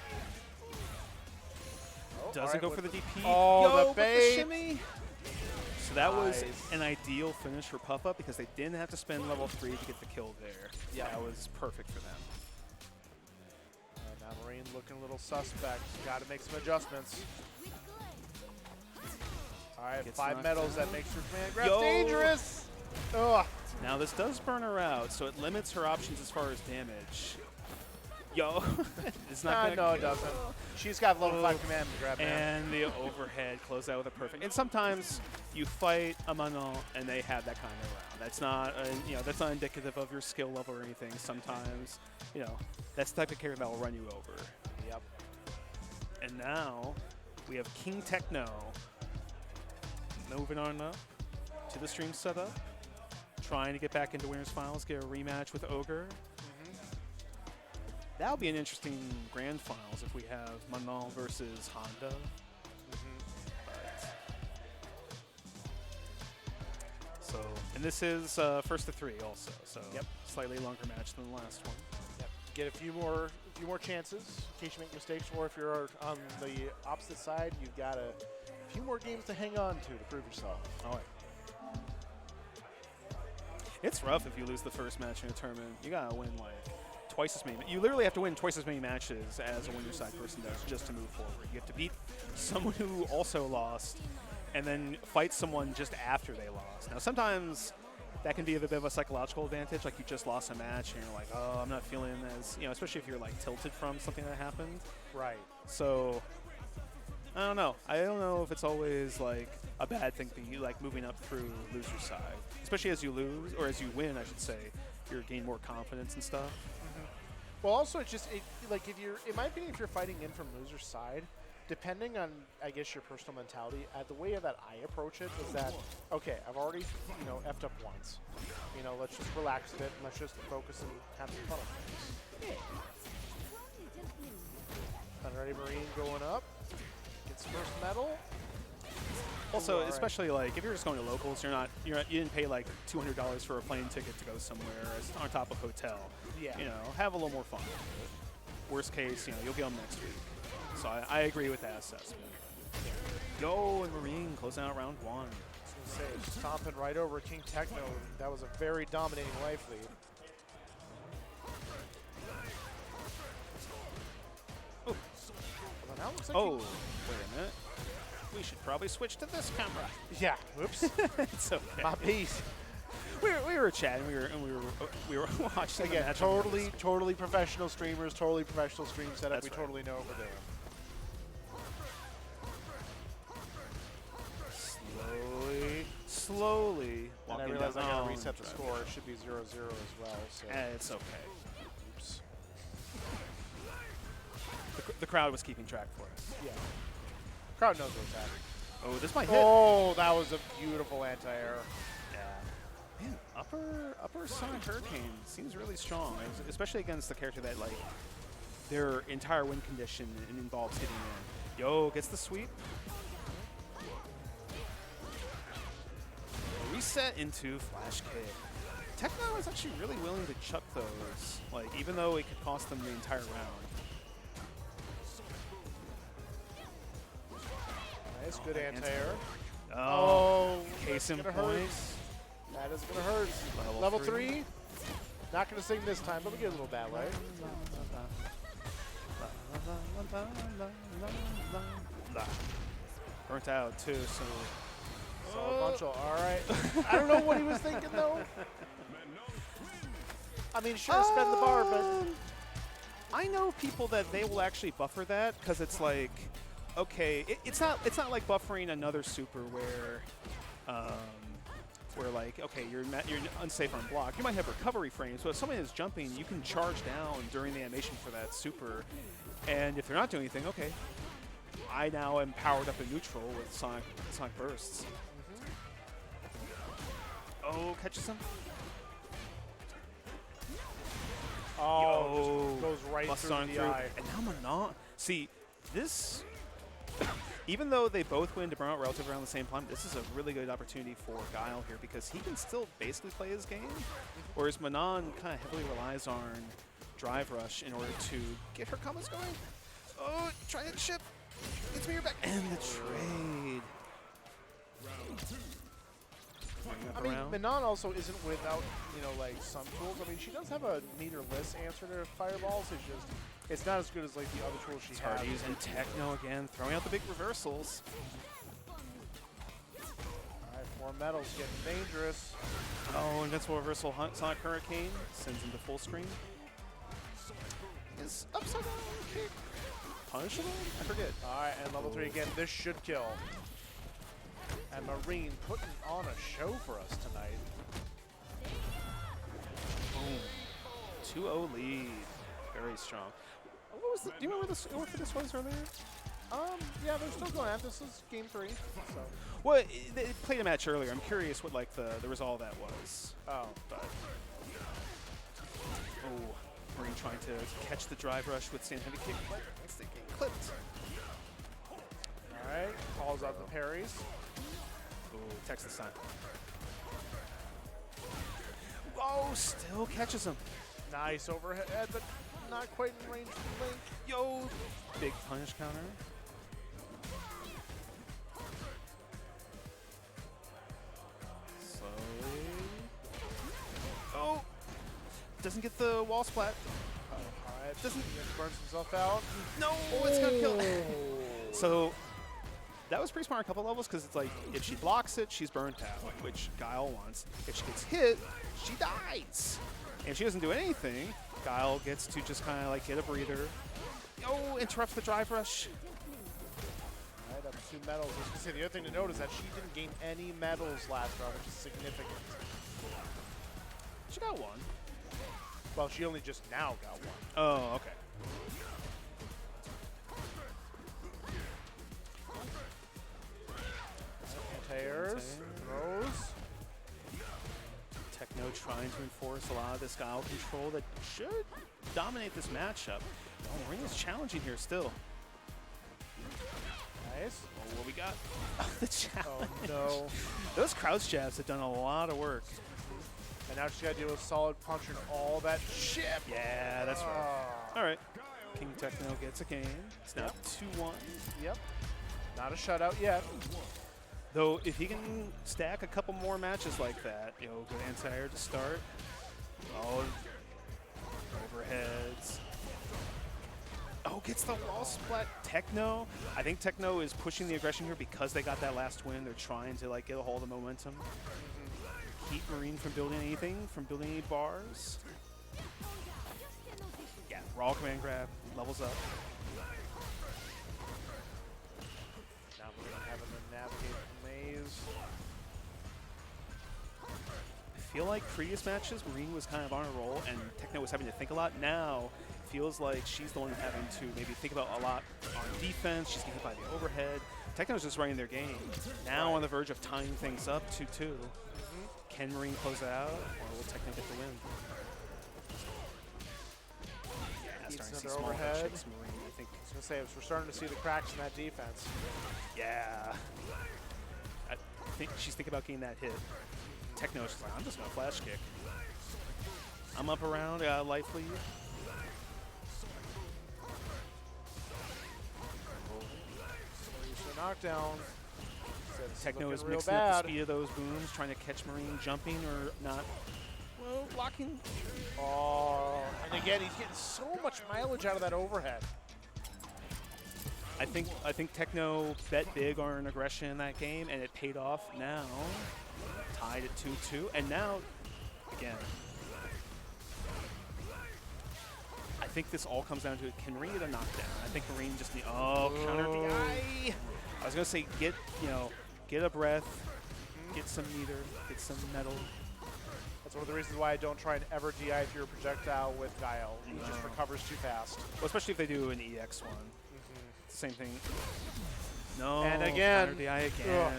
Doesn't Alright, go with for the DP. Oh, Yo, the with bait. shimmy. So that was Nice. an ideal finish for Puff Up because they didn't have to spend level 3 to get the kill there. Yeah. That was perfect for them. Now Marine looking a little suspect. Got to make some adjustments. All right, Gets 5 knocked medals. down. That makes your command grab Yo. dangerous. Ugh. Now this does burn her out, so it limits her options as far as damage. Yo, it's not gonna No, it kill. doesn't. She's got level 5 command to grab now. And the overhead close out with a perfect. And sometimes you fight a Manon and they have that kind of round. That's not, that's not indicative of your skill level or anything. Sometimes, that's the type of character that will run you over. Yep. And now we have King Techno moving on up to the stream setup, trying to get back into winners finals, get a rematch with Ogre. That'll be an interesting grand finals if we have Manon versus Honda. And this is first to 3 also, so slightly longer match than the last one. Yep. Get a few more chances in case you make mistakes, or if you're on the opposite side, you've got a few more games to hang on to prove yourself. All right. It's rough if you lose the first match in a tournament. You gotta win like twice as many. You literally have to win twice as many matches as a winner side person does just to move forward. You have to beat someone who also lost, and then fight someone just after they lost. Now sometimes that can be a bit of a psychological advantage, like you just lost a match and you're like, oh, I'm not feeling as, especially if you're like tilted from something that happened. Right. So I don't know. I don't know if it's always like a bad thing to be like moving up through loser side, especially as you lose, or as you win, I should say, you gain more confidence and stuff. Well, also it's just like in my opinion, if you're fighting in from loser side, depending on I guess your personal mentality, the way that I approach it is that okay, I've already effed up once. Let's just relax a bit and let's just focus and have some fun with things. Unready Marine going up. Gets first medal. Also, Ooh, especially like if you're just going to locals, you didn't pay like $200 for a plane ticket to go somewhere on top of hotel. Yeah. Have a little more fun. Worst case, you'll get them next week. So I agree with that assessment. Yo, and Marine closing out round 1. I was gonna say, stomping right over King Techno. That was a very dominating life lead. Oh. Well, now it looks like Oh, wait a minute. We should probably switch to this camera. yeah. Oops. It's okay. My piece. We were chatting. We were watching the Again, match. totally professional streamers, totally professional stream setup. That's We right. totally know what we're doing. Slowly. And I walking realize I down- gotta oh, reset the right. score. It should be 0-0 as well. So. It's okay. Oops. The crowd was keeping track for us. Yeah. Crowd knows what's happening. Oh, this might hit. Oh, that was a beautiful anti-air. Yeah. Man, upper Sonic Hurricane seems really strong, especially against the character that like their entire win condition involves hitting in. Yo, gets the sweep. Reset into flash kick. Techno is actually really willing to chuck those, like even though it could cost them the entire round. Nice, good that anti-air. Oh, that's case in gonna point. hurt. That is gonna hurt. Level 3. Not gonna sing this time, but we get a little ballet. Burnt out too, so. So a bunch of, all right. I don't know what he was thinking though. I mean, sure, spend the bar, but I know people that they will actually buffer that because it's like, okay, it's not like buffering another super where like, okay, you're unsafe on block. You might have recovery frames, but if someone is jumping, you can charge down during the animation for that super. And if they're not doing anything, okay, I now am powered up in neutral with Sonic bursts. Oh, catches him. oh, just goes right Busts through on the through. eye. And now Manon. See, this, even though they both win to burn out relatively around the same time, this is a really good opportunity for Guile here because he can still basically play his game, whereas Manon kind of heavily relies on Drive Rush in order to get her combos going. Oh, try to chip. It's me, you're back. And the trade. I mean, Manon also isn't without, you know, like some tools. I mean, she does have a meterless answer to fireballs. It's not as good as like the other tools she has. Hardy's and Techno again, throwing out the big reversals. All right, 4 metals getting dangerous. Oh, invincible reversal Sonic Hurricane sends him to full screen. Is upside down kick punishable? I forget. All right, and level 3 again. This should kill. And Marine putting on a show for us tonight. Boom. 2-0 lead. Very strong. What was the, do you remember what this was earlier? Yeah, they're still going at this. Is game 3. So. Well, they played a match earlier. I'm curious what like the result of that was. Oh, But Marine trying to catch the drive rush with stand heavy kick. It's getting clipped. all right. Calls out the parries. Ooh, Texas time. Oh, still catches him. Nice overhead, but not quite in range of Link. Yo, big punish counter. Slowly. Oh, doesn't get the wall splat. All right. Doesn't- burns himself out. No, it's gonna kill. So that was pretty smart on a couple levels because it's like if she blocks it, she's burnt out, which Guile wants. If she gets hit, she dies. And if she doesn't do anything, Guile gets to just kind of like get a breather. Oh, interrupts the drive rush. All right, up 2 medals. I was gonna say the other thing to note is that she didn't gain any medals last round, which is significant. She got one. Well, she only just now got 1. Oh, okay. Anti-airs, throws. Techno trying to enforce a lot of this Guile control that should dominate this matchup. Oh, Ring is challenging here still. Nice. Oh, what we got? The challenge. Oh, no. Those crouch jabs have done a lot of work. And now she's got to deal with solid punch and all that shit. Yeah, that's right. Ah. All right. King Techno gets a game. It's now 2-1. Yep. Not a shutout yet. Though, if he can stack a couple more matches like that, you know, good anti-air to start. Oh, overheads. Oh, gets the wall splat. Techno. I think Techno is pushing the aggression here because they got that last win. They're trying to like get a hold of the momentum. Keep Marine from building anything, from building any bars. Yeah, raw command grab, levels up. Now we're going to have him navigate the maze. I feel like previous matches, Marine was kind of on a roll and Techno was having to think a lot. Now, feels like she's the one having to maybe think about a lot on defense. She's getting hit by the overhead. Techno's just running their game. Now on the verge of tying things up 2-2. Can Marine close it out, or will Techno get the win? Yeah, Needs starting to see another small overhead. head shakes Marine, I think. I was going to say, we're starting to see the cracks in that defense. Yeah. I think she's thinking about getting that hit. Techno's just like, I'm just going to flash kick. I'm up around, life lead. Use the knockdown. Techno is real mixing up the bad. speed of those booms, trying to catch Marine jumping or not. Well, blocking. Oh, and again, he's getting so much mileage out of that overhead. I think Techno bet big on aggression in that game, and it paid off. Now tied at 2-2, and now again. I think this all comes down to can Marine get a knockdown? I think Marine just need counter DI. I was gonna say get a breath, get some meter, get some metal. That's one of the reasons why I don't try and ever DI through a projectile with Guile. He just recovers too fast. Well, especially if they do an EX one. Same thing. No. And again. Counter DI again. Ugh.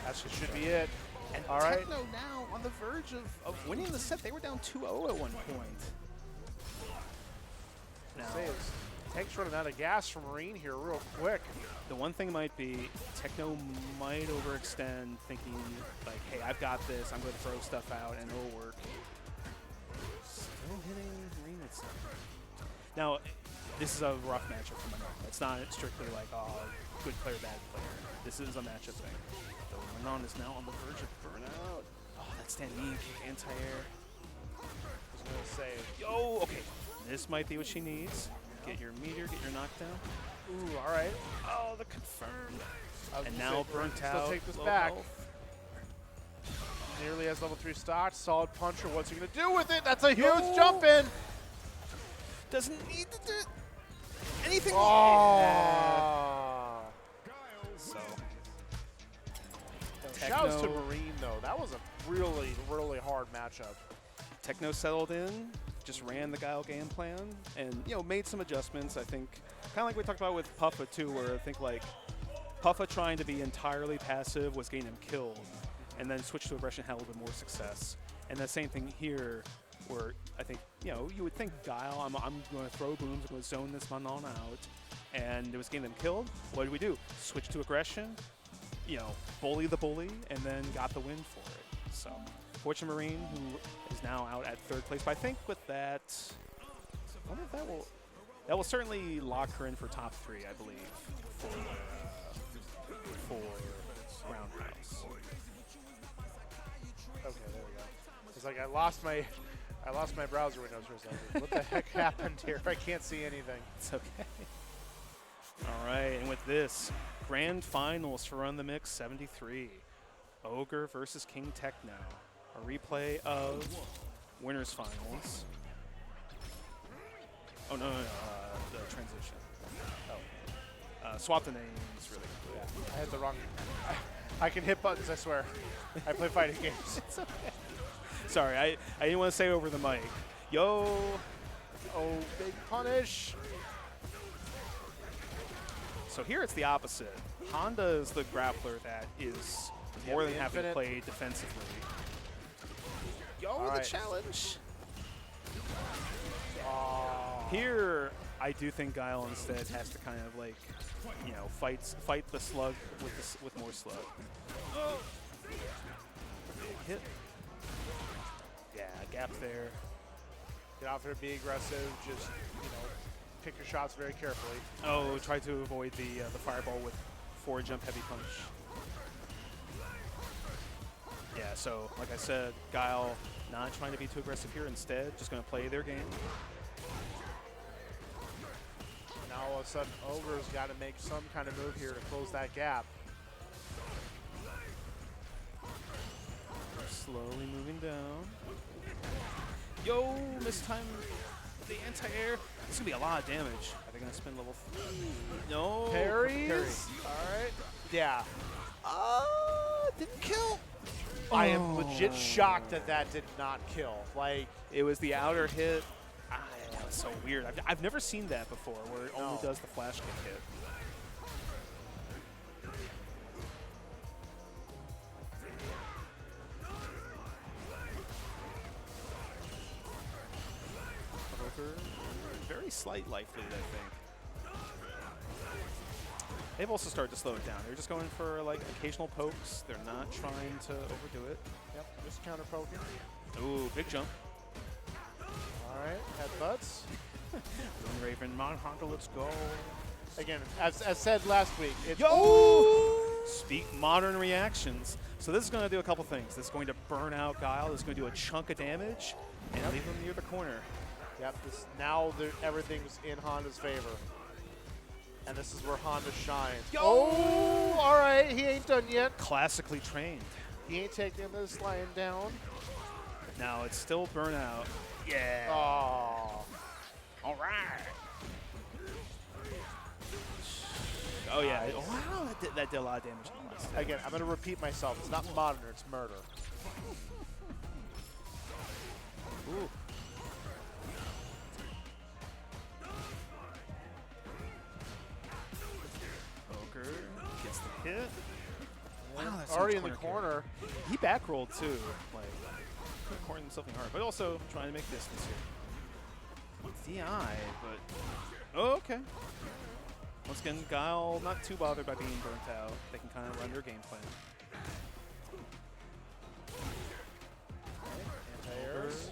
That should be it. And all right. Techno now on the verge of winning the set. They were down 2-0 at one point. Now, Tank's running out of gas for Marine here real quick. the one thing might be Techno might overextend, thinking like, hey, I've got this. I'm going to throw stuff out and it'll work. Still hitting Marine with stuff. Now, this is a rough matchup for Manon. It's not strictly like, oh, good player, bad player. This is a matchup thing. So Manon is now on the verge of burnout. Oh, that standing kick, anti-air. I was gonna say, Yo, okay. This might be what she needs. Get your meteor, get your knockdown. ooh, all right. Oh, the confirmed. I was And gonna now say, burnt still out. take this low back. health. Nearly has level 3 stock. Solid puncher. What's he gonna do with it? That's a huge No. jump in. Doesn't need to do anything. Oh. So, Shouts to Techno. Marine though. That was a really, really hard matchup. Techno settled in, just ran the Guile game plan, and made some adjustments. I think, kind of like we talked about with Puffa too, where I think like Puffa trying to be entirely passive was getting him killed, and then switch to aggression had a little bit more success. And the same thing here, where I think you would think Guile, I'm going to throw booms, I'm going to zone this Manon out, and it was getting them killed. What did we do? Switch to aggression, bully the bully, and then got the win for it. So, Fortune Marine, who is now out at 3rd place. But I think with that, I wonder if that will certainly lock her in for top 3, I believe, for Roundhouse. Okay, there we go. It's like I lost my browser windows for a second. What the heck happened here? I can't see anything. It's okay. All right, and with this, grand finals for RunTheMix 73. Ogre versus King Techno. A replay of winners finals. Oh, no, the transition. Oh. Swap the names really quick. Yeah, I hit the wrong. I can hit buttons, I swear. I play fighting games. It's okay. Sorry, I didn't want to say over the mic. Yo. Oh, big punish. So here it's the opposite. Honda is the grappler that is more than happy to infinite. play defensively. Yo, All right. the challenge. Oh. Here, I do think Guile instead has to kind of like, fight the slug with more slug. Oh. Big hit. Yeah, gap there. Get out there, be aggressive. Just pick your shots very carefully. Oh, try to avoid the fireball with forward jump heavy punch. Yeah, so like I said, Guile not trying to be too aggressive here. Instead, just going to play their game. Now all of a sudden, Ogre's got to make some kind of move here to close that gap. Slowly moving down. Yo, mistime the anti-air. This is going to be a lot of damage. Are they going to spend level 3? No. Parries. Parry. All right. Yeah. Didn't kill. I am legit shocked that did not kill. Like, It was the outer hit. That was so weird. I've never seen that before, where it only No. does the flash kick hit. Very slight life lead, I think. They've also started to slow it down. They're just going for like occasional pokes. They're not trying to overdo it. yep, just counter poking. Ooh, big jump. All right, headbutts. Moon Raven, Mon Honda, let's go. Again, as said last week, it's Speak modern reactions. So this is going to do a couple things. This is going to burn out Guile. This is going to do a chunk of damage and leave him near the corner. Yep, now everything's in Honda's favor. And this is where Honda shines. Oh, all right, he ain't done yet. Classically trained. He ain't taking this lying down. Now it's still burnout. Yeah. Oh. All right. Oh yeah. Oh, wow, that did a lot of damage on the last hit. Again, I'm going to repeat myself. It's not modern, it's murder. Ooh. Ogre gets the hit. Wow, that's so Already much in the corner corner. carry. He back rolled too. Like, cornering himself in hard, but also trying to make distance here. DI, but oh, okay. Once again, Guile not too bothered by being burnt out. They can kind of run their game plan. Anti-airs.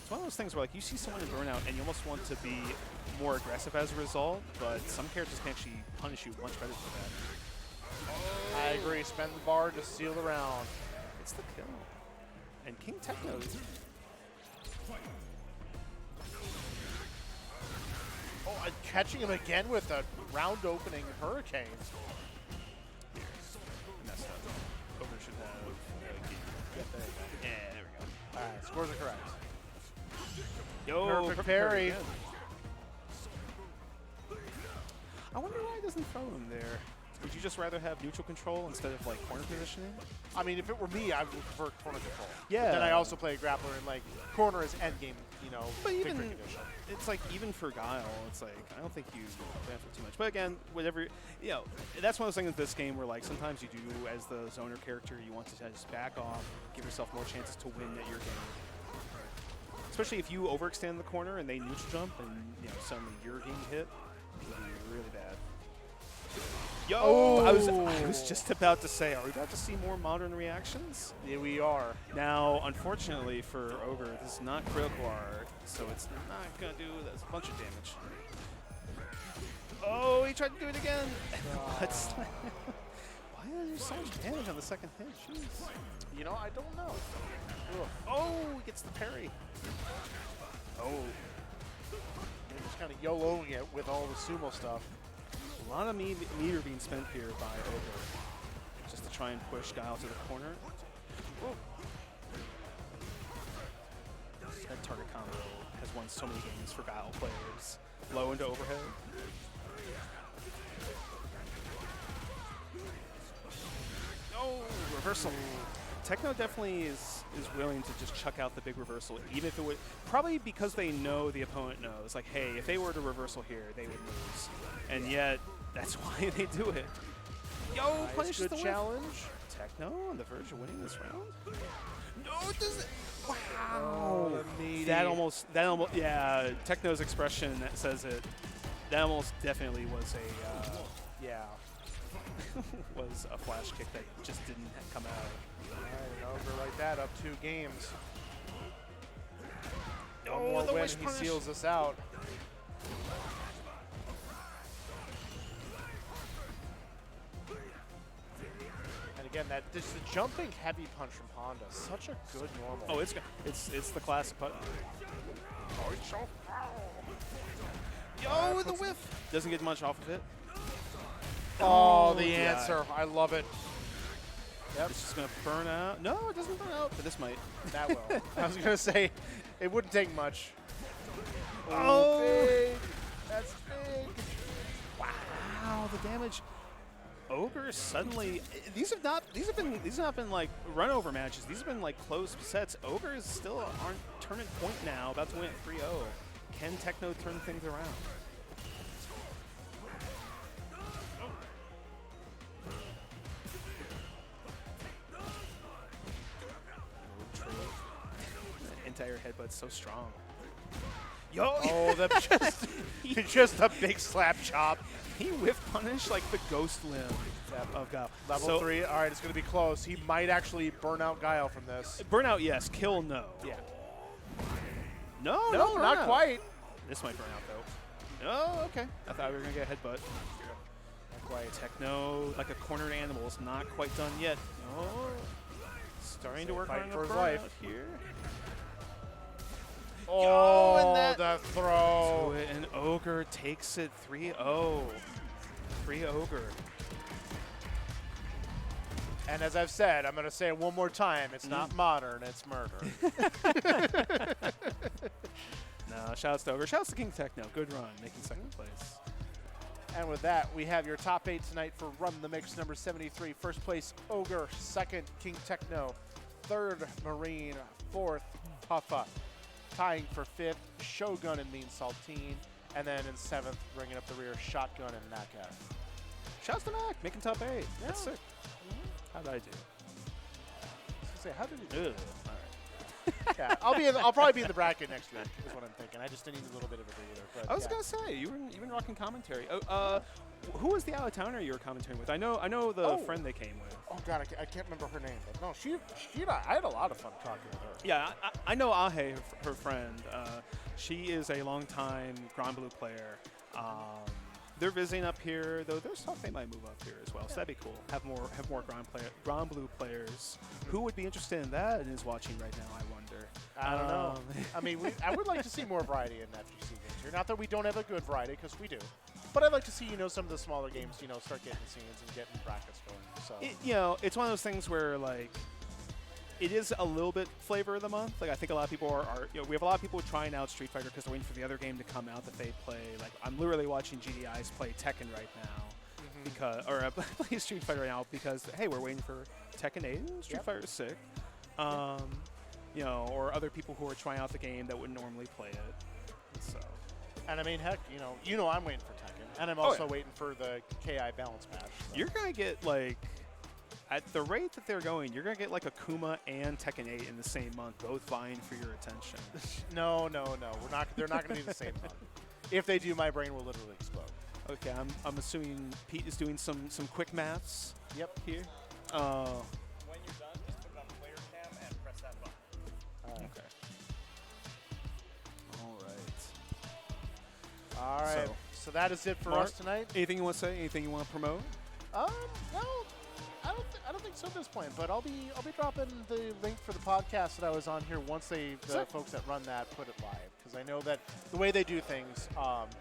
It's one of those things where like you see someone in Burnout and you almost want to be more aggressive as a result, but some characters can actually punish you much better for that. I agree. Spend the bar to seal the round. It's the kill. And King Techno. Oh, catching him again with a round-opening hurricane. Messed up. Over should have game. Yeah, there we go. All right, scores are correct. Yo, Perfect parry. again. I wonder why he doesn't throw him there. Would you just rather have neutral control instead of like corner positioning? I mean, if it were me, I would prefer corner control. Yeah. But then I also play a grappler, and like corner is endgame, you know, But pick even recognition. it's like even for Guile, it's like I don't think you benefit too much. But again, whatever you know, that's one of those things with this game where like sometimes you do as the zoner character, you want to just back off, give yourself more chances to win at your game. Especially if you overextend the corner and they neutral jump and you know suddenly you're getting hit, it would be really bad. Yo, Oh. I was just about to say, are we about to see more modern reactions? Yeah, we are. Now, unfortunately for Ogre, this is not critical art, so it's not going to do a bunch of damage. Oh, he tried to do it again. But why is there so much damage on the second hit? Jeez. You know, I don't know. Ugh. Oh, he gets the parry. Oh, They're just kind of YOLOing it with all the sumo stuff. a lot of meter being spent here by Ogre, just to try and push Guile to the corner. Whoa. This head target combo has won so many games for Guile players. Low into overhead. Oh, reversal. Techno definitely is willing to just chuck out the big reversal, even if it would, probably because they know the opponent knows, like, hey, if they were to reversal here, they would lose. And yet, that's why they do it. Yo, Nice, punishes good the whip. challenge. Techno on the verge of winning this round. No, it doesn't. Wow. Oh, the meaty. That almost, yeah, Techno's expression that says it, that almost definitely was a, Yeah. was a flash kick that just didn't come out. All right, an Ogre like that, up 2 games. One Oh, more the win, wish and he punish. seals us out. And again, that this the jumping heavy punch from Honda, such a good normal. Oh, it's the classic button. Oh, it's so Yo, the whiff! Doesn't get much off of it. Oh, the yeah. answer. I love it. Yep, It's just gonna burn out. No, it doesn't burn out, but this might. that will. I was going to say, it wouldn't take much. Oh. Big. That's big. Wow, the damage. Ogre suddenly. These have not been like run over matches. These have been like close sets. Ogre is still on turning point now, about to win at 3-0. Can Techno turn things around? Entire headbutt's so strong. Yo! Oh, just a big slap chop. He whiff punished like the ghost limb of Guile. Level So, 3. All right, it's going to be close. He might actually burn out Guile from this. Burnout, yes. Kill, no. Yeah. No, No, not burnout. quite. This might burn out though. Oh, okay. I thought we were gonna get a headbutt. Not quite. Techno, like a cornered animal, is not quite done yet. Oh, starting to work Fight on a for his burnout life. here. Oh, and that- the throw. And Ogre takes it 3-0. 3 Ogre. And as I've said, I'm going to say it one more time. It's not modern, it's murder. No, shouts to Ogre. Shouts to King Techno. Good run, making second place. And with that, we have your top 8 tonight for Run the Mix number 73. First place, Ogre. Second, King Techno. Third, Marine. Fourth, Puffa. Tying for 5th, Shogun and Mean Saltine. And then in 7th, bringing up the rear, Shotgun and Naka. Shouts to Mac, making top 8. That's sick. Mm-hmm. How'd I do? I was gonna say, how did you do Ugh. All right. Yeah, I'll probably be in the bracket next week. Is what I'm thinking. I just need a little bit of a breather. But I was yeah. gonna say you've been rocking commentary. Who was the out of towner you were commentating with? I know the friend they came with. Oh God, I can't remember her name. But no, she and I had a lot of fun talking with her. Yeah, I know Ahe, her friend. She is a longtime Grand Blue player. They're visiting up here, though. There's talk they might move up here as well, so that'd be cool. Have more Grand Blue players. Who would be interested in that and is watching right now? I wonder. I don't know. I mean, I would like to see more variety in FGC games here. Not that we don't have a good variety, because we do. But I'd like to see some of the smaller games start getting scenes and getting brackets going. So it's one of those things where it is a little bit flavor of the month. Like I think a lot of people are we have a lot of people trying out Street Fighter because they're waiting for the other game to come out that they play. Like I'm literally watching GDIs play Tekken right now because play Street Fighter right now because hey, we're waiting for Tekken 8 and Street Fighter 6. Or other people who are trying out the game that would normally play it. So. And I mean, heck, I'm waiting for Tekken, and I'm also waiting for the KI balance patch. So. You're gonna get at the rate that they're going, you're gonna get Akuma and Tekken 8 in the same month, both vying for your attention. No, we're not. They're not gonna be the same month. If they do, my brain will literally explode. Okay, I'm assuming Pete is doing some quick maths. Yep. Here. When you're done, just put it on player cam and press that button. Okay. All right. All right. So that is it for Mark, us tonight. Anything you want to say? Anything you want to promote? No, I don't think so at this point. But I'll be dropping the link for the podcast that I was on here once the folks that run that put it live, because I know that the way they do things,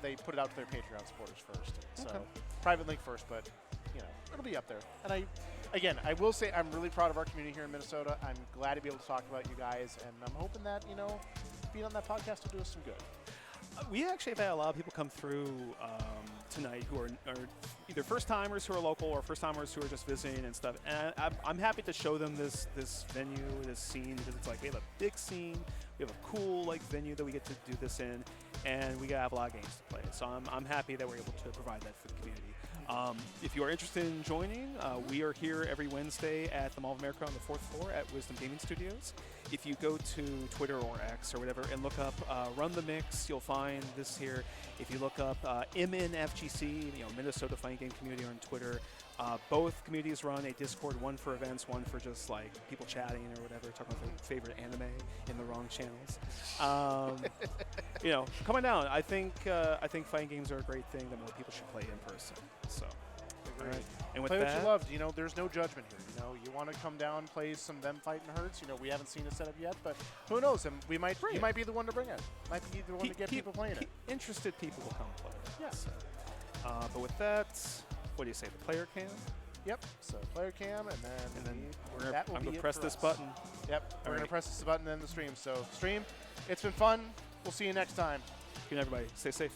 they put it out to their Patreon supporters first. So private link first, but it'll be up there. And I will say I'm really proud of our community here in Minnesota. I'm glad to be able to talk about you guys, and I'm hoping that being on that podcast will do us some good. We actually have had a lot of people come through tonight who are either first-timers who are local or first-timers who are just visiting and stuff. And I'm happy to show them this venue, this scene, because it's we have a big scene, we have a cool venue that we get to do this in, and we have a lot of games to play. So I'm happy that we're able to provide that for the community. If you are interested in joining, we are here every Wednesday at the Mall of America on the 4th floor at Wisdom Gaming Studios. If you go to Twitter or X or whatever and look up RunTheMix, you'll find this here. If you look up MNFGC, Minnesota Fighting Game Community on Twitter, both communities run a Discord, one for events, one for just people chatting or whatever, talking about their favorite anime in the wrong channels. Come on down. I think fighting games are a great thing that more people should play in person. So, all right. And with play that, what you love. There's no judgment here. You want to come down, play some Them Fighting Herds. We haven't seen a setup yet, but who knows? And you might be the one to bring it. Might be the one to get people playing it. Interested people will come play. Yeah. So, but with that, what do you say? The player cam? Yep. So player cam, and then I'm gonna press this button. Yep. We're gonna press this button and then the stream. So stream, it's been fun. We'll see you next time. Good night, everybody. Stay safe.